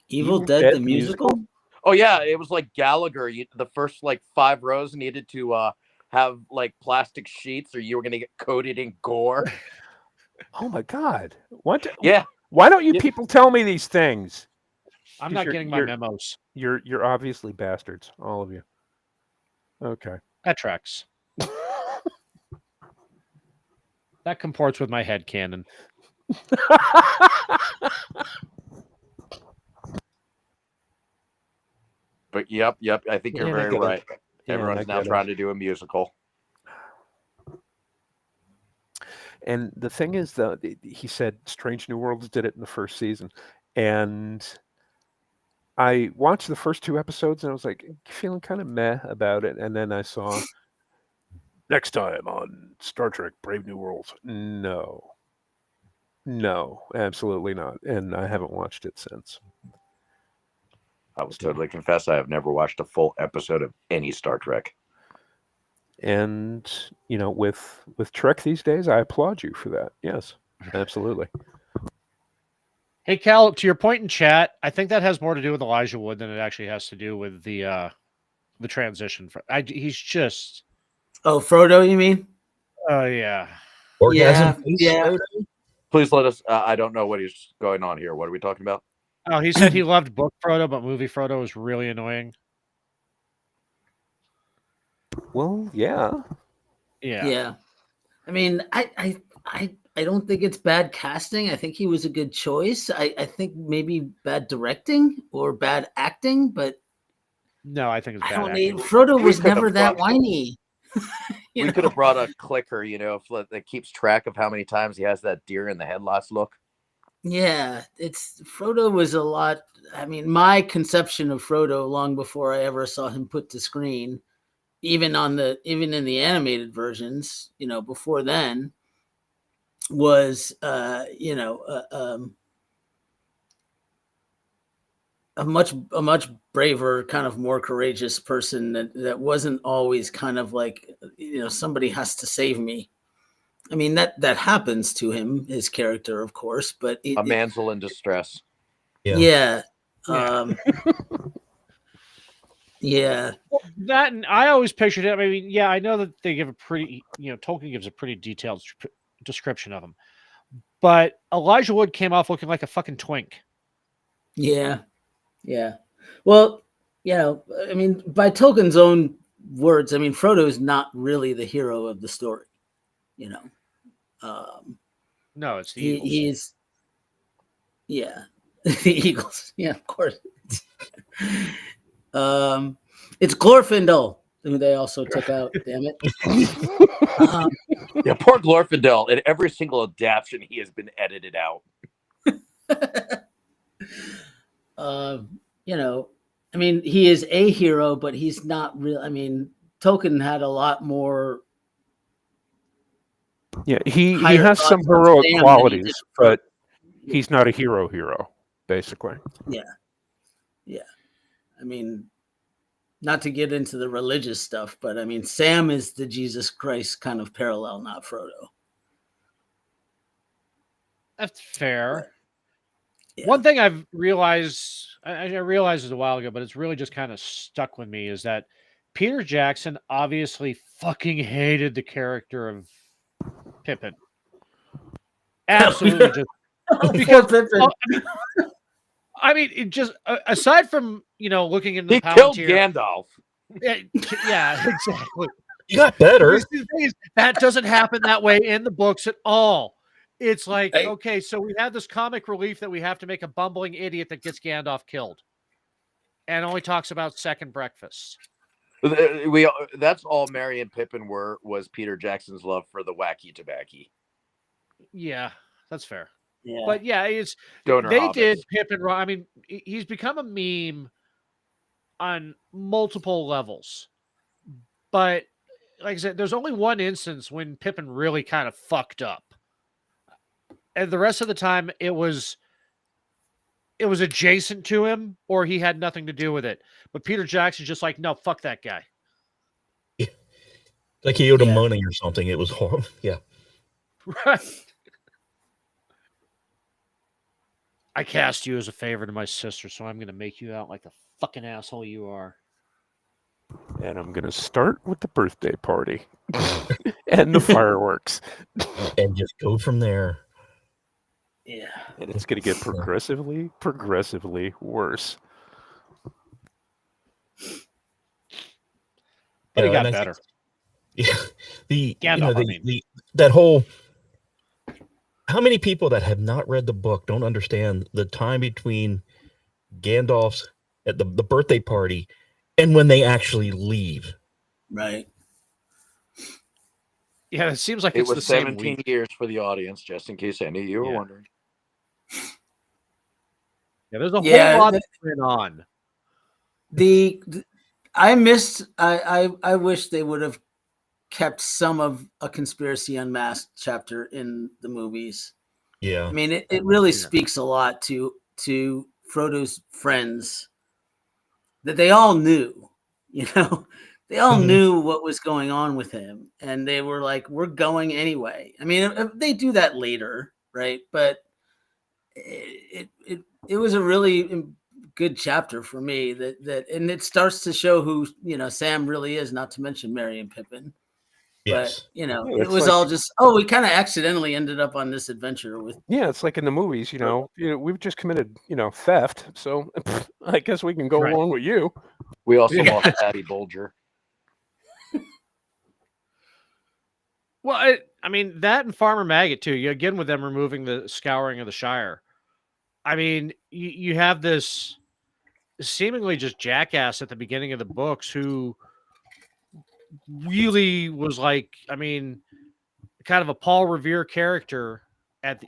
Evil Dead the musical? Oh yeah, it was like Gallagher. The first like 5 rows needed to have like plastic sheets, or you were going to get coated in gore. Oh my god. What? Yeah. Why don't you people tell me these things? I'm 'Cause not you're- getting my you're- memos. You're obviously bastards, all of you. Okay. That tracks. That comports with my head canon. But yep. I think you're Yeah, I very get it. right. Yeah, I Everyone's now get it. trying to do a musical. And the thing is, though, he said Strange New Worlds did it in the first season, and I watched the first 2 episodes, and I was like feeling kind of meh about it. And then I saw next time on Star Trek: Brave New Worlds. No, absolutely not. And I haven't watched it since. I will totally confess I have never watched a full episode of any Star Trek. And you know, with Trek these days, I applaud you for that. Yes, absolutely. Hey Cal, to your point in chat, I think that has more to do with Elijah Wood than it actually has to do with the transition. He's just. Oh, Frodo, you mean? Oh yeah. Orgasm. Yeah. Please let us. I don't know what is going on here. What are we talking about? Oh, he said he loved book Frodo, but movie Frodo was really annoying. Well, yeah. Yeah. I mean, I don't think it's bad casting. I think he was a good choice. I think maybe bad directing or bad acting, but No, I think it's I bad don't acting. need Frodo was could have never that brought- whiny. We could have brought a clicker, that keeps track of how many times he has that deer in the headlights look. Yeah, it's Frodo was a lot. I mean, my conception of Frodo long before I ever saw him put to screen, even in the animated versions, before then, was a much braver, kind of more courageous person that wasn't always kind of like, somebody has to save me. I mean, that happens to him, his character, of course, but A damsel in distress. Yeah. Yeah. Yeah. That, and I always pictured it. I mean, yeah, I know that they give a pretty, Tolkien gives a pretty detailed description of him, but Elijah Wood came off looking like a fucking twink. Yeah. Well, I mean, by Tolkien's own words, I mean, Frodo is not really the hero of the story. No, it's the Eagles. He's the Eagles. Yeah, of course. It's Glorfindel, who they also took out. Damn it. Yeah, poor Glorfindel. In every single adaptation, he has been edited out. I mean, he is a hero, but he's not real. I mean, Tolkien had a lot more Yeah, he higher has thoughts some on heroic Sam than he qualities, did Frodo. but he's not a hero, basically. Yeah. I mean, not to get into the religious stuff, but I mean, Sam is the Jesus Christ kind of parallel, not Frodo. That's fair. Yeah. One thing I've realized, I realized this a while ago, but it's really just kind of stuck with me, is that Peter Jackson obviously fucking hated the character of Pippin. Absolutely, just because. Poor Pippin. I mean, it just aside from looking into He the killed Palantir, Gandalf. yeah, exactly. You got better. That doesn't happen that way in the books at all. It's like, Right. okay, so we have this comic relief that we have to make a bumbling idiot that gets Gandalf killed, and only talks about second breakfast. That's all Merry and Pippin was Peter Jackson's love for the wacky tobacco. Yeah, that's fair. Yeah. But yeah, it's Stoner they hobbits. did Pippin wrong. I mean, he's become a meme on multiple levels. But like I said, there's only one instance when Pippin really kind of fucked up. And the rest of the time it was adjacent to him or he had nothing to do with it. But Peter Jackson's just like, no, fuck that guy. Like he owed him money or something. It was horrible. Yeah. Right. I cast you as a favor to my sister, so I'm going to make you out like the fucking asshole you are. And I'm going to start with the birthday party and the fireworks. And just go from there. Yeah. And it's going to get progressively worse. But he got better. That whole. How many people that have not read the book don't understand the time between Gandalf's at the birthday party and when they actually leave? Right. Yeah, it seems like it it's was the same 17 week. years for the audience, just in case any of you were wondering. Yeah, there's a whole lot going on. I wish they would have kept some of a Conspiracy Unmasked chapter in the movies. Yeah. I mean, it really speaks a lot to Frodo's friends that they all knew, they all knew what was going on with him. And they were like, we're going anyway. I mean, they do that later, right? But it was a really good chapter for me and it starts to show who, Sam really is, not to mention Merry and Pippin. Yes. But, it was like, all just, we kind of accidentally ended up on this adventure with. Yeah, it's like in the movies, we've just committed, theft. So I guess we can go along with you. We also lost Patty Bolger. Well, I mean, that and Farmer Maggot, too. Again, with them removing the scouring of the Shire. I mean, you have this seemingly just jackass at the beginning of the books who really was like, I mean, kind of a Paul Revere character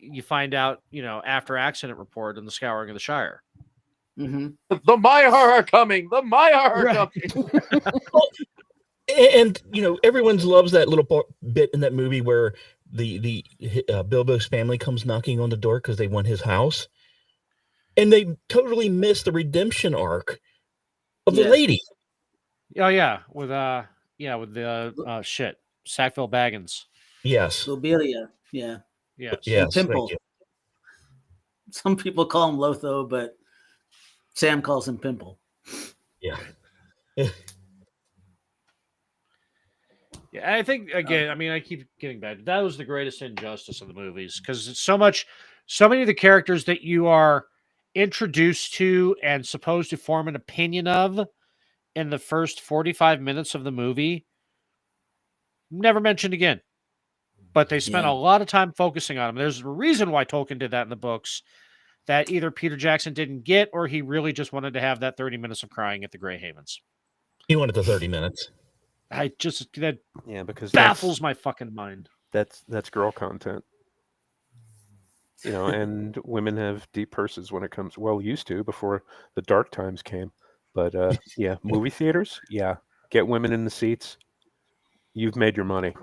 you find out, after Accident Report and the Scouring of the Shire. Mm-hmm. The Maiar are coming. The Maiar are coming. And everyone loves that little bit in that movie where the Bilbo's family comes knocking on the door because they want his house, and they totally miss the redemption arc of the lady. Oh yeah, with the Sackville Baggins. Yes. Lobelia. Yeah. Yes. And Pimple. Some people call him Lotho, but Sam calls him Pimple. Yeah. Yeah, I think again. I mean, I keep getting back. That was the greatest injustice of the movies because it's so many of the characters that you are introduced to and supposed to form an opinion of in the first 45 minutes of the movie never mentioned again. But they spent a lot of time focusing on them. There's a reason why Tolkien did that in the books that either Peter Jackson didn't get or he really just wanted to have that 30 minutes of crying at the Grey Havens. He wanted the 30 minutes. Because baffles my fucking mind. That's girl content. And women have deep purses when it comes, used to before the dark times came. But movie theaters, get women in the seats. You've made your money.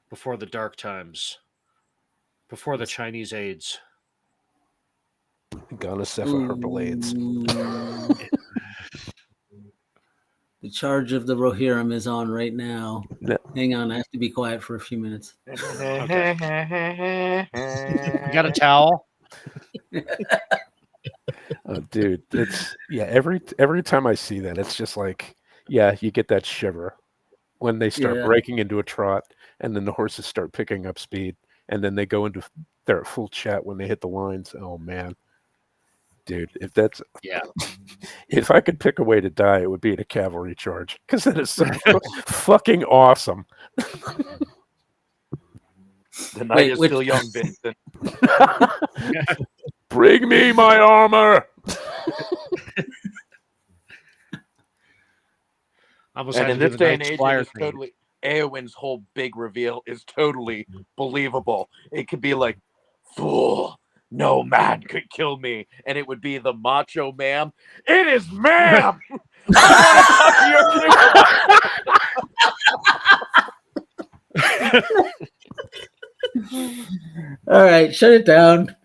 before the dark times, before the Chinese AIDS. Gonna suffer herbal AIDS. Ooh. The charge of the Rohirrim is on right now. No. Hang on, I have to be quiet for a few minutes. Okay. You got a towel? Oh, dude, it's every time I see that, it's just like, yeah, you get that shiver when they start Yeah. breaking into a trot, and then the horses start picking up speed, and then they go into their full chat when they hit the lines. Oh man, dude, Yeah. if I could pick a way to die, it would be in a cavalry charge, because that is so fucking awesome. The night Wait, is which- still young, Vincent. Bring me my armor. I almost And had in to do this the day and Night age, it Squire is theme. totally Eowyn's whole big reveal is totally believable. It could be like, fool, no man could kill me, and it would be the macho ma'am. It is ma'am. I want to talk to your All right, shut it down.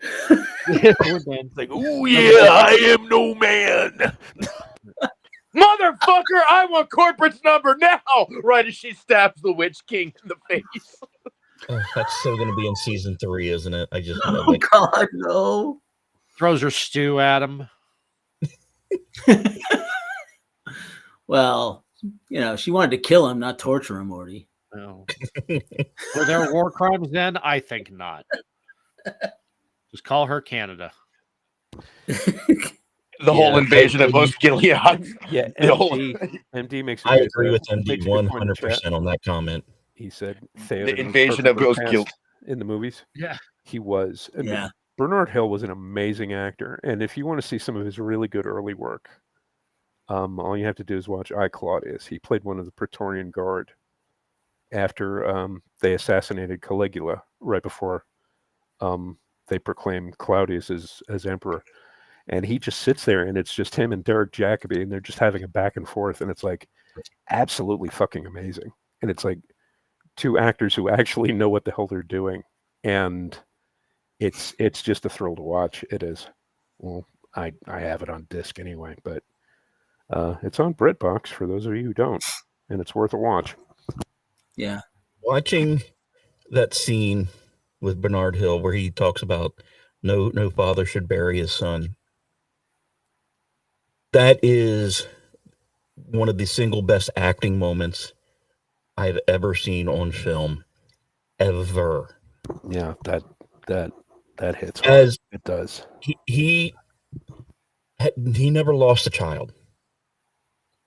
We're done. It's like, oh yeah, I am no man. motherfucker. I want corporate's number now. Right as she stabs the Witch King in the face. Oh, that's still going to be in season 3, isn't it? I just know Oh it. God, no. Throws her stew at him. Well, she wanted to kill him, not torture him, Morty. No. Were there war crimes then? I think not. Just call her Canada. The whole invasion of Osgiliath. Yeah, The whole- MD makes. I agree with makes MD a good point in the chat. 100% on that comment. He said The invasion of Osgiliath in the movies. Yeah. He was. I mean, Yeah. Bernard Hill was an amazing actor, and if you want to see some of his really good early work, all you have to do is watch I, Claudius. He played one of the Praetorian Guard after they assassinated Caligula, right before they proclaimed Claudius as emperor. And he just sits there, and it's just him and Derek Jacobi, and they're just having a back and forth, and it's like absolutely fucking amazing. And it's like two actors who actually know what the hell they're doing, and it's just a thrill to watch. It is. Well, I have it on disc anyway, but it's on BritBox for those of you who don't, and it's worth a watch. Yeah. Watching that scene with Bernard Hill where he talks about no father should bury his son. That is one of the single best acting moments I've ever seen on film, ever. Yeah, that hits hard. As It does. he never lost a child,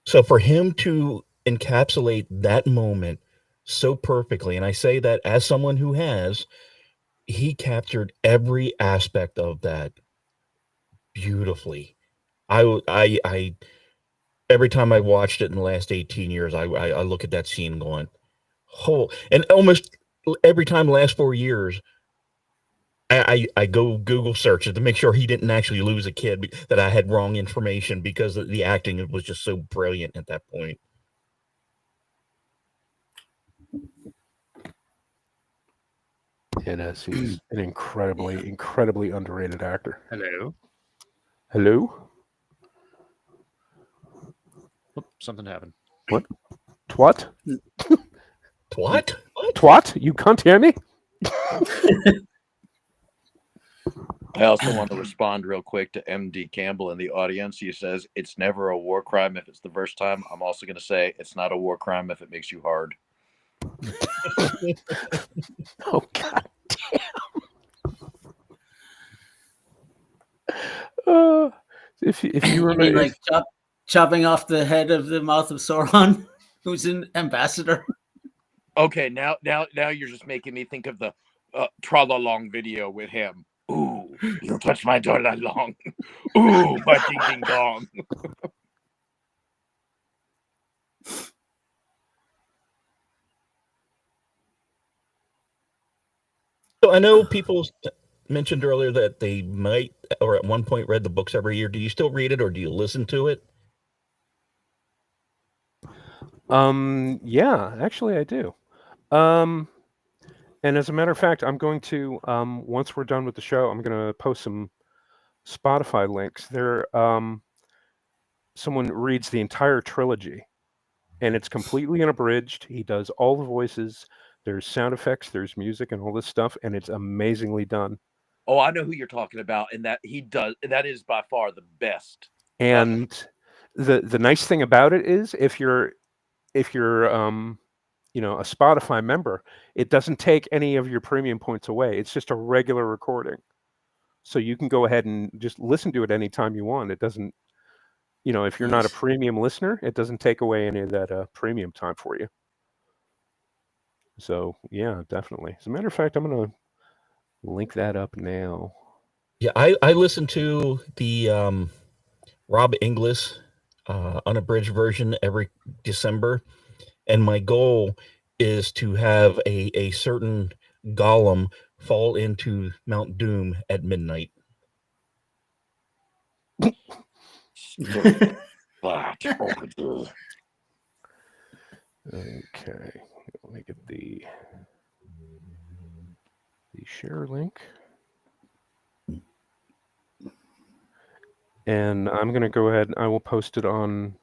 so for him to encapsulate that moment so perfectly, and I say that as someone who has, he captured every aspect of that beautifully. I every time I watched it in the last 18 years, I look at that scene going, and almost every time the last 4 years, I go Google search it to make sure he didn't actually lose a kid, that I had wrong information, because the acting was just so brilliant at that point. It is. He's an incredibly underrated actor. Hello. Hello? Oop, something happened. What? Twat? What? Twat? You can't hear me? I also want to respond real quick to MD Campbell in the audience. He says, it's never a war crime if it's the first time. I'm also going to say it's not a war crime if it makes you hard. Oh, God damn. If you You remember, mean like chopping off the head of the mouth of Sauron, who's an ambassador? Okay, now you're just making me think of the Trallalong video with him. Ooh, you touch my Trallalong. Ooh, my ding ding dong. So I know people mentioned earlier that they might, or at one point, read the books every year. Do you still read it, or do you listen to it? yeah, actually I do. And as a matter of fact, I'm going to once we're done with the show, I'm going to post some Spotify links. Someone reads the entire trilogy, and it's completely unabridged. He does all the voices. There's sound effects, there's music, and all this stuff, and it's amazingly done. Oh, I know who you're talking about, and that he does. That is by far the best. And the nice thing about it is, if you're a Spotify member, it doesn't take any of your premium points away. It's just a regular recording, so you can go ahead and just listen to it anytime you want. It doesn't, if you're not a premium listener, it doesn't take away any of that premium time for you. So yeah, definitely. As a matter of fact, I'm gonna link that up now. Yeah, I listened to the Rob Inglis unabridged version every December, and my goal is to have a certain golem fall into Mount Doom at midnight. Okay, let me get the share link. And I'm going to go ahead and I will post it on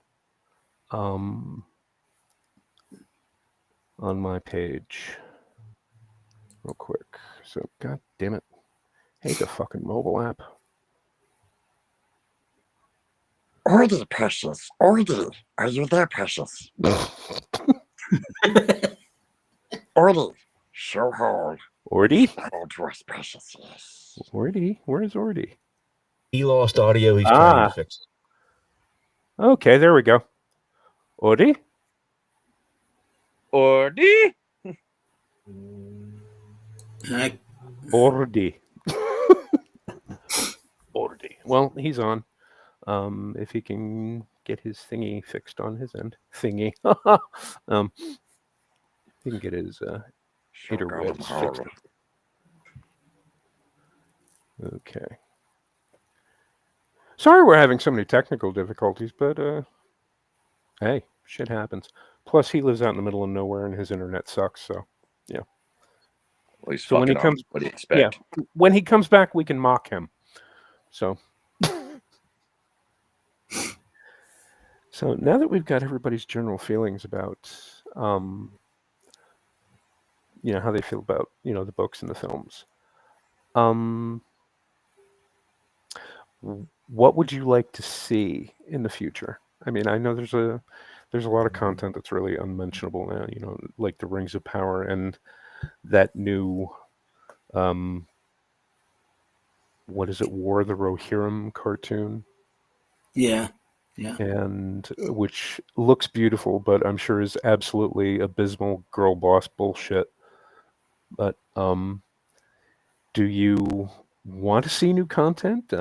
my page real quick. So, god damn it. Hate the fucking mobile app. Ordy, precious. Ordy, are you there, precious? Ordy, show hold. Ordy? Hold to us, precious, yes. Ordy? Where's Ordy? He lost audio. He's trying to fix it. Okay, there we go. Ordy? Ordy? Ordy. Ordy. Well, he's on. If he can get his thingy fixed on his end. Thingy. He can get his interwebs fixed. Okay. Sorry we're having so many technical difficulties, but hey, shit happens. Plus, he lives out in the middle of nowhere and his internet sucks, so yeah. Well, he's so when he comes, what do you expect? Yeah, when he comes back, we can mock him. So, so now that we've got everybody's general feelings about, how they feel about, the books and the films, what would you like to see in the future? I mean, I know there's a lot of content that's really unmentionable now, like the Rings of Power and that new, what is it, War of the Rohirrim cartoon? Yeah. And which looks beautiful, but I'm sure is absolutely abysmal girl boss bullshit. But do you want to see new content?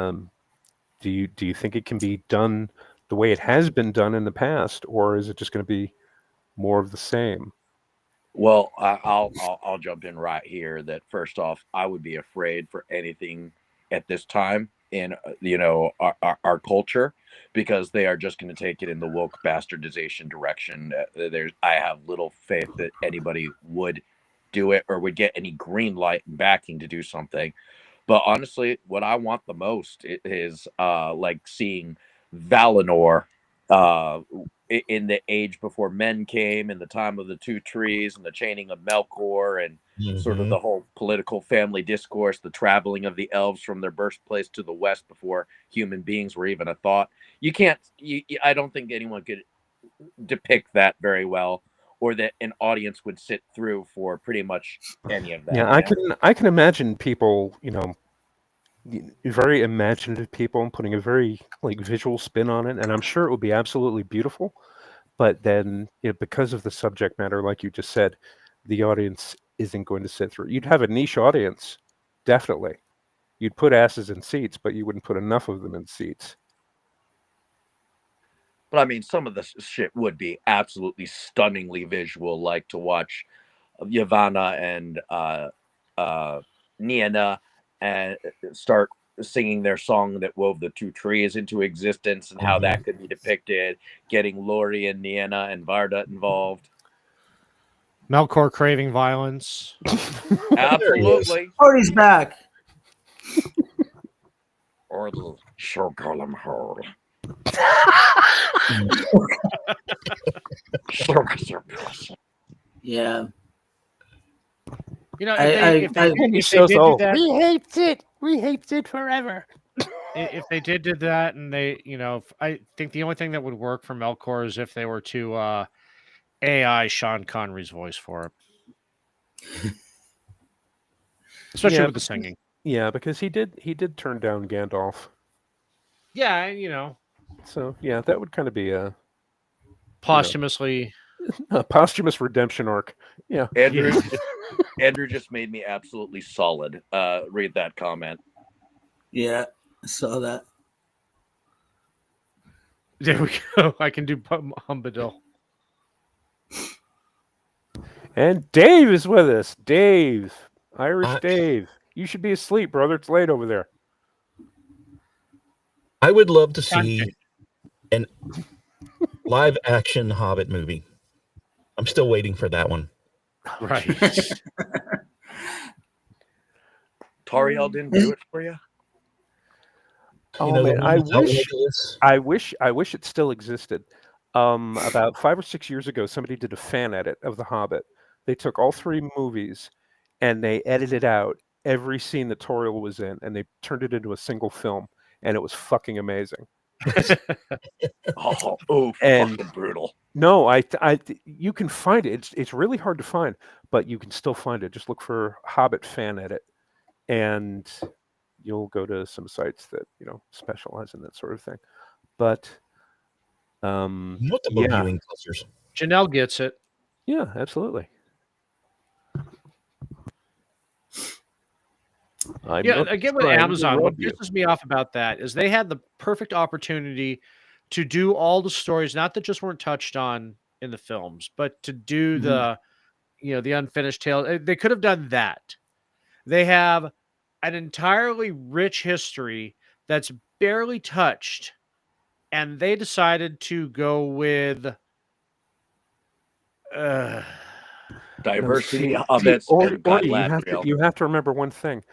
Do you think it can be done the way it has been done in the past, or is it just going to be more of the same? Well, I'll jump in right here. That first off, I would be afraid for anything at this time in our culture, because they are just going to take it in the woke bastardization direction. I have little faith that anybody would do it or would get any green light and backing to do something. But honestly, what I want the most is like seeing Valinor in the age before men came, in the time of the two trees and the chaining of Melkor, and sort of the whole political family discourse, the traveling of the elves from their birthplace to the west before human beings were even a thought. I don't think anyone could depict that very well, or that an audience would sit through for pretty much any of that. Yeah, I can imagine people, very imaginative people, putting a very visual spin on it, and I'm sure it would be absolutely beautiful. But then, because of the subject matter, like you just said, the audience isn't going to sit through. You'd have a niche audience, definitely. You'd put asses in seats, but you wouldn't put enough of them in seats. But I mean, some of the shit would be absolutely stunningly visual, like to watch Yavanna and Nienna and start singing their song that wove the two trees into existence, and how that could be depicted, getting Lori and Nienna and Varda involved. Melkor craving violence. Absolutely. Artie's back. Order, show Gollum hole. Show us your passion. Yeah. You know, I- if they did do that, We hate it. We hate it forever. if they did that, and they, I think the only thing that would work for Melkor is if they were to AI Sean Connery's voice for it, especially Yeah. with the singing. Yeah, because he did turn down Gandalf. Yeah, So yeah, that would kind of be a posthumously. posthumous redemption arc. Yeah. Andrew just made me absolutely solid. Read that comment. Yeah. I saw that. There we go. I can do Humbadil. And Dave is with us. Dave, Irish I- Dave. You should be asleep, brother. It's late over there. I would love to see an live action Hobbit movie. I'm still waiting for that one. Right. Tariel didn't do it for you. Oh the man, one I without wish Legolas? I wish it still existed. About 5 or 6 years ago, somebody did a fan edit of The Hobbit. They took all 3 movies and they edited out every scene that Toriel was in, and they turned it into a single film, and it was fucking amazing. Oh, And- fucking brutal. No, you can find it. It's really hard to find, but you can still find it. Just look for Hobbit fan edit, and you'll go to some sites that specialize in that sort of thing. But Multiple yeah, viewing clusters. Janelle gets it. yeah, absolutely. I'm Yeah, not again with trying to Amazon, what rob you. pisses me off about that is they had the perfect opportunity to do all the stories, not that just weren't touched on in the films, but to do the unfinished tale. They could have done that. They have an entirely rich history that's barely touched, and they decided to go with Diversity, See, hobbits, and Orty, Galadriel. you have to remember one thing: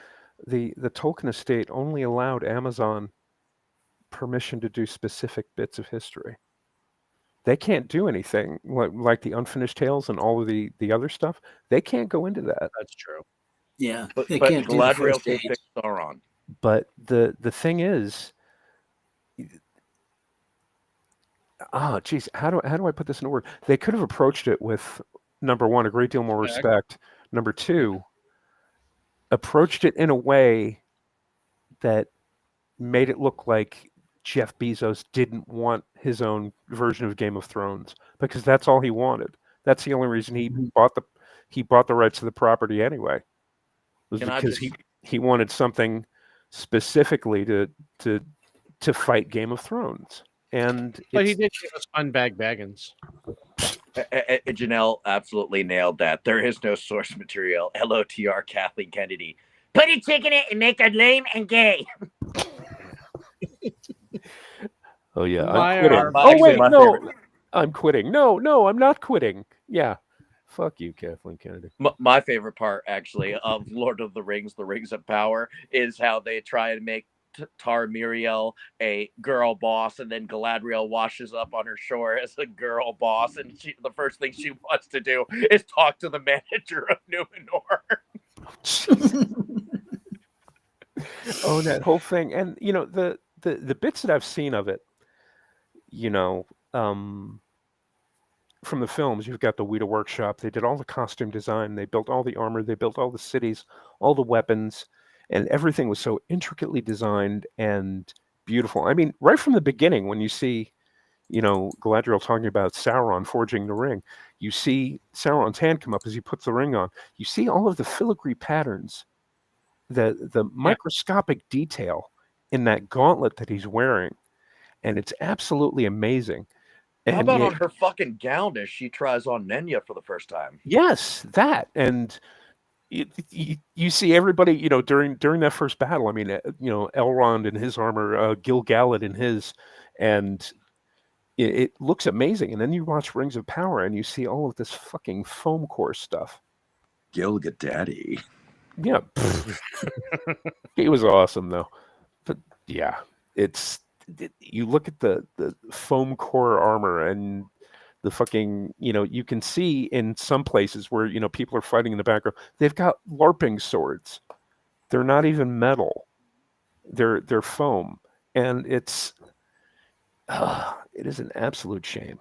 the Tolkien estate only allowed Amazon permission to do specific bits of history. They can't do anything like the unfinished tales and all of the other stuff. They can't go into that. that's true. Yeah. But They can't do the Galadriel first can age. fix Sauron. But the thing is, geez, how do I put this in a word? They could have approached it with, number one, a great deal more respect. Number two, approached it in a way that made it look like Jeff Bezos didn't want his own version of Game of Thrones, because that's all he wanted. That's the only reason he bought the rights to the property anyway. Was Can I because just- he wanted something specifically to fight Game of Thrones. And But he it's, did give us Unbag Baggins. Janelle absolutely nailed that. There is no source material. LOTR Kathleen Kennedy. Put a chick in it and make her lame and gay. oh yeah, My I'm quitting. arm- Oh Actually, wait, my no, favorite- I'm quitting. No, I'm not quitting. Yeah, fuck you, Kathleen Kennedy. My favorite part, actually, of Lord of the Rings of Power is how they try and make Tar Miriel a girl boss, and then Galadriel washes up on her shore as a girl boss, and the first thing she wants to do is talk to the manager of Numenor. Oh, that whole thing, and the bits that I've seen of it, from the films, you've got the Weta Workshop. They did all the costume design. They built all the armor. They built all the cities, all the weapons, and everything was so intricately designed and beautiful. I mean, right from the beginning, when you see, Galadriel talking about Sauron forging the ring, you see Sauron's hand come up as he puts the ring on. You see all of the filigree patterns, the microscopic detail in that gauntlet that he's wearing, and it's absolutely amazing. How And about yet- on her fucking gown as she tries on Nenya for the first time? Yes, that. And you see everybody, during that first battle. I mean, Elrond in his armor, Gil-galad in his, and it looks amazing. And then you watch Rings of Power and you see all of this fucking foam core stuff. Gilgadaddy. Yeah. He was awesome, though. But yeah, you look at the foam core armor and the fucking, you can see in some places where, people are fighting in the background, they've got LARPing swords. They're not even metal. They're foam. And it is an absolute shame.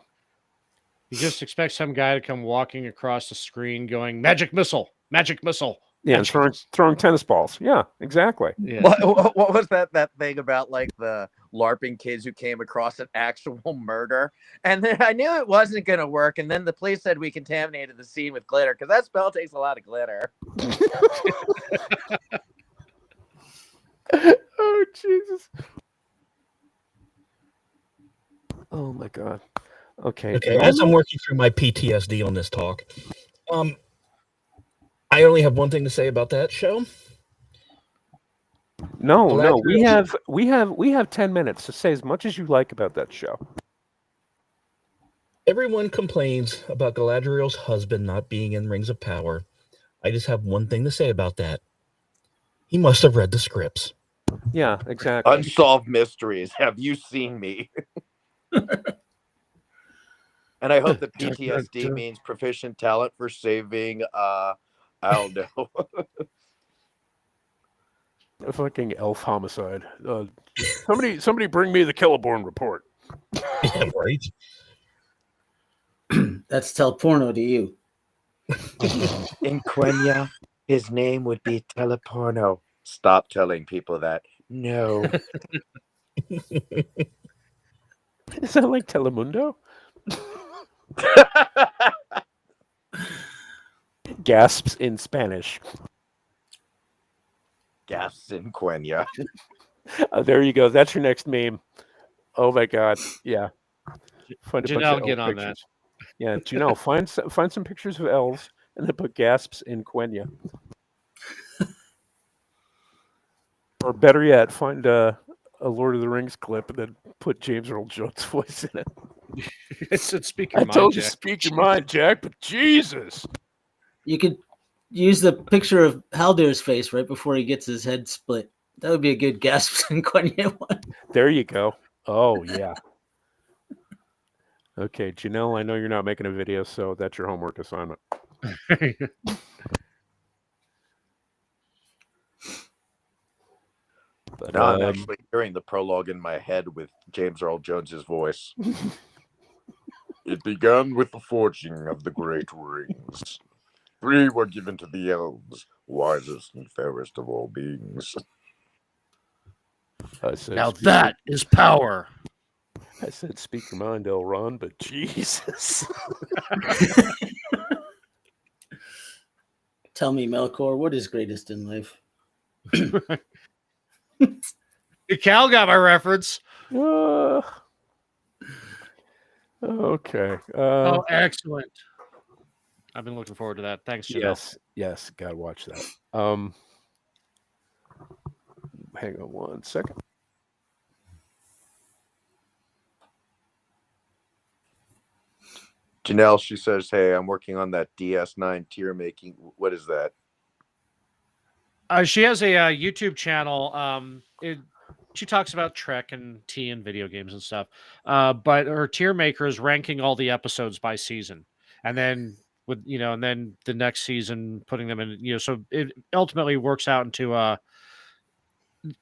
You just expect some guy to come walking across the screen going, magic missile, magic missile. Yeah, magic and throwing tennis balls. Yeah, exactly. Yeah. What was that thing about, like, the LARPing kids who came across an actual murder? And then I knew it wasn't going to work. And then the police said we contaminated the scene with glitter, because that spell takes a lot of glitter. Oh, Jesus. Oh, my God. Okay. Okay, as I'm working through my PTSD on this talk, I only have one thing to say about that show. No, we have 10 minutes to say as much as you like about that show. Everyone complains about Galadriel's husband not being in Rings of Power. I just have one thing to say about that. He must have read the scripts. Yeah, exactly. Unsolved mysteries. Have you seen me? And I hope the PTSD means proficient talent for saving, I don't know. A fucking elf homicide. Somebody bring me the Celeborn report. Yeah, right? That's teleporno to you. In Quenya, his name would be Teleporno. Stop telling people that. No. Is that like Telemundo? Gasps in Spanish. Gasps in Quenya. There you go. That's your next meme. Oh my God. Yeah. Find a Janelle, bunch of get elf on pictures. Yeah, Janelle, find some pictures of elves and then put gasps in Quenya. Or better yet, find a Lord of the Rings clip and then put James Earl Jones' voice in it. It said, speak your I mind, told you Jack. speak your mind, Jack, but Jesus. You could use the picture of Haldir's face right before he gets his head split. That would be a good gasp in Quenya one. There you go. Oh, yeah. Okay, Janelle, I know you're not making a video, so that's your homework assignment. But, Now I'm actually hearing the prologue in my head with James Earl Jones's voice. It began with the forging of the great rings. 3 were given to the elves, wisest and fairest of all beings. Now that is power. I said, speak your mind, Elrond, but Jesus. Tell me, Melkor, what is greatest in life? Cal got my reference. Okay. Oh, excellent. I've been looking forward to that. Thanks, Janelle. Yes, gotta watch that. Hang on one second. Janelle, she says, hey, I'm working on that DS9 tier making. What is that? She has a YouTube channel. She talks about Trek and tea and video games and stuff. But her tier maker is ranking all the episodes by season, and then and then the next season putting them in. So it ultimately works out into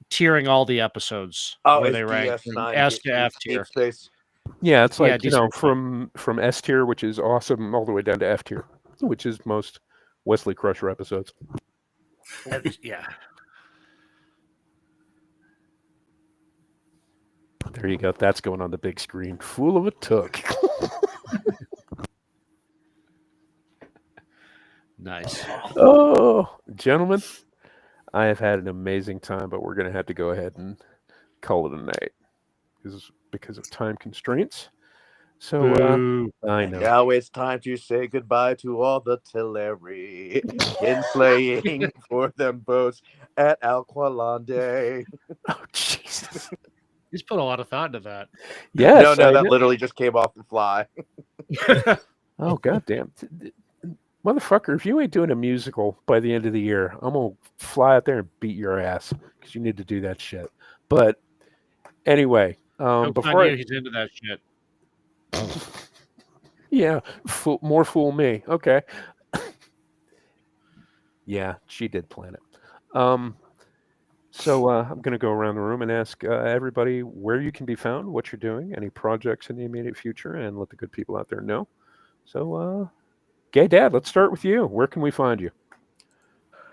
tiering all the episodes where they rank from S to F tier. Space. Yeah, it's like Yeah, from S tier, which is awesome, all the way down to F tier, which is most Wesley Crusher episodes. Yeah. There you go. That's going on the big screen. Fool of a took. Nice. Oh, gentlemen, I have had an amazing time, but we're going to have to go ahead and call it a night because of time constraints. So I know. Now it's time to say goodbye to all the Teleri enslaying for them boats at Alqualande. Oh, Jesus. He's put a lot of thought into that. Yes. no, I that did. literally just came off the fly. Oh, goddamn. Motherfucker, if you ain't doing a musical by the end of the year, I'm going to fly out there and beat your ass because you need to do that shit. But anyway, Joke's on before you. He's into that shit. yeah, more fool me. Okay. Yeah, she did plan it. So I'm going to go around the room and ask everybody where you can be found, what you're doing, any projects in the immediate future, and let the good people out there know. So, Gay Dad, let's start with you. Where can we find you?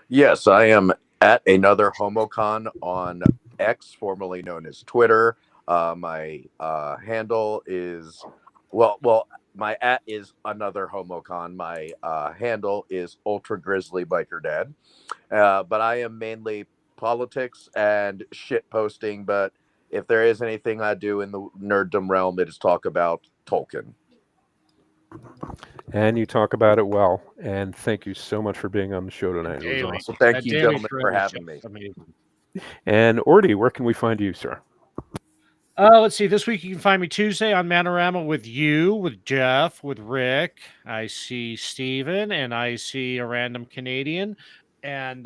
Yes, I am at another HomoCon on X, formerly known as Twitter. My handle is my at is another HomoCon. My handle is Ultra Grizzly Biker Dad. But I am mainly politics and shit posting. But if there is anything I do in the nerddom realm, it is talk about Tolkien. And you talk about it well. And thank you so much for being on the show tonight. It was Daily. awesome. Thank That you, daily gentlemen, for thread is having me. just amazing. And Ordy, where can we find you, sir? Let's see. This week you can find me Tuesday on Manorama with you, with Jeff, with Rick. I see Steven, and I see a random Canadian. And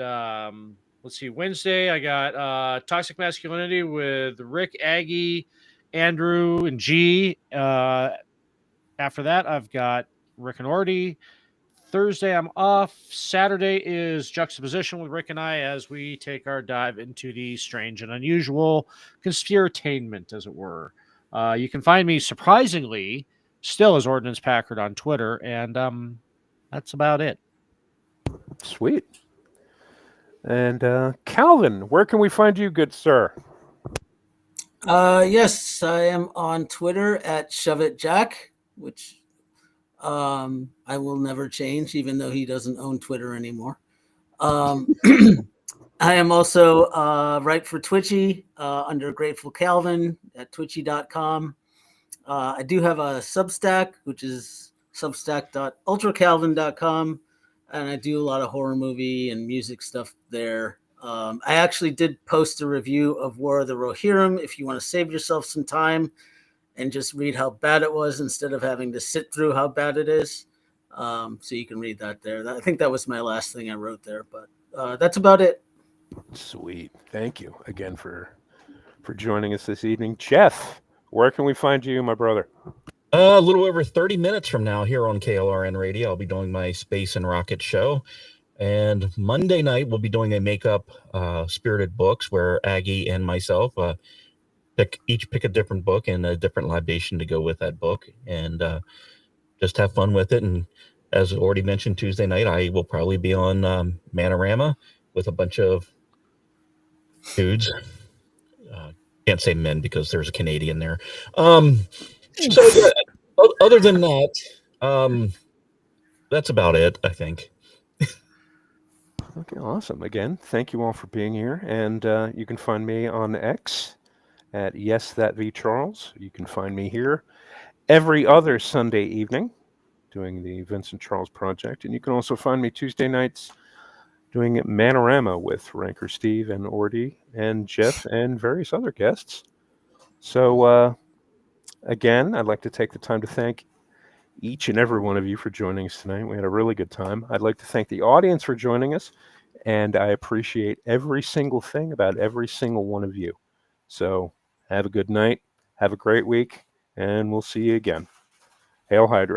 let's see. Wednesday I got Toxic Masculinity with Rick, Aggie, Andrew, and G. After that I've got Rick and Ordy. Thursday, I'm off. Saturday is Juxtaposition with Rick and I as we take our dive into the strange and unusual conspiratainment, as it were. You can find me, surprisingly, still as Ordnance Packard on Twitter, and that's about it. Sweet. And Calvin, where can we find you, good sir? Yes, I am on Twitter at ShoveItJack, which I will never change, even though he doesn't own Twitter anymore. I am also write for Twitchy under Grateful Calvin at twitchy.com. I do have a Substack, which is substack.ultracalvin.com, and I do a lot of horror movie and music stuff there. I actually did post a review of War of the Rohirrim if you want to save yourself some time and just read how bad it was instead of having to sit through how bad it is. So you can read that there. I think that was my last thing I wrote there, but that's about it. Sweet. Thank you again for joining us this evening. Jeff, where can we find you, my brother? A little over 30 minutes from now here on KLRN Radio, I'll be doing my Space and Rocket show. And Monday night, we'll be doing a makeup spirited books where Aggie and myself pick a different book and a different libation to go with that book, and just have fun with it. And as already mentioned, Tuesday night, I will probably be on Manorama with a bunch of dudes. Can't say men because there's a Canadian there. So yeah, other than that, that's about it, I think. Okay, awesome. Again, thank you all for being here. And you can find me on X at YesThatVCharles. You can find me here every other Sunday evening doing the Vincent Charles Project. And you can also find me Tuesday nights doing Manorama with Ranker Steve and Ordy and Jeff and various other guests. So, again, I'd like to take the time to thank each and every one of you for joining us tonight. We had a really good time. I'd like to thank the audience for joining us, and I appreciate every single thing about every single one of you. So have a good night, have a great week, and we'll see you again. Hail Hydra.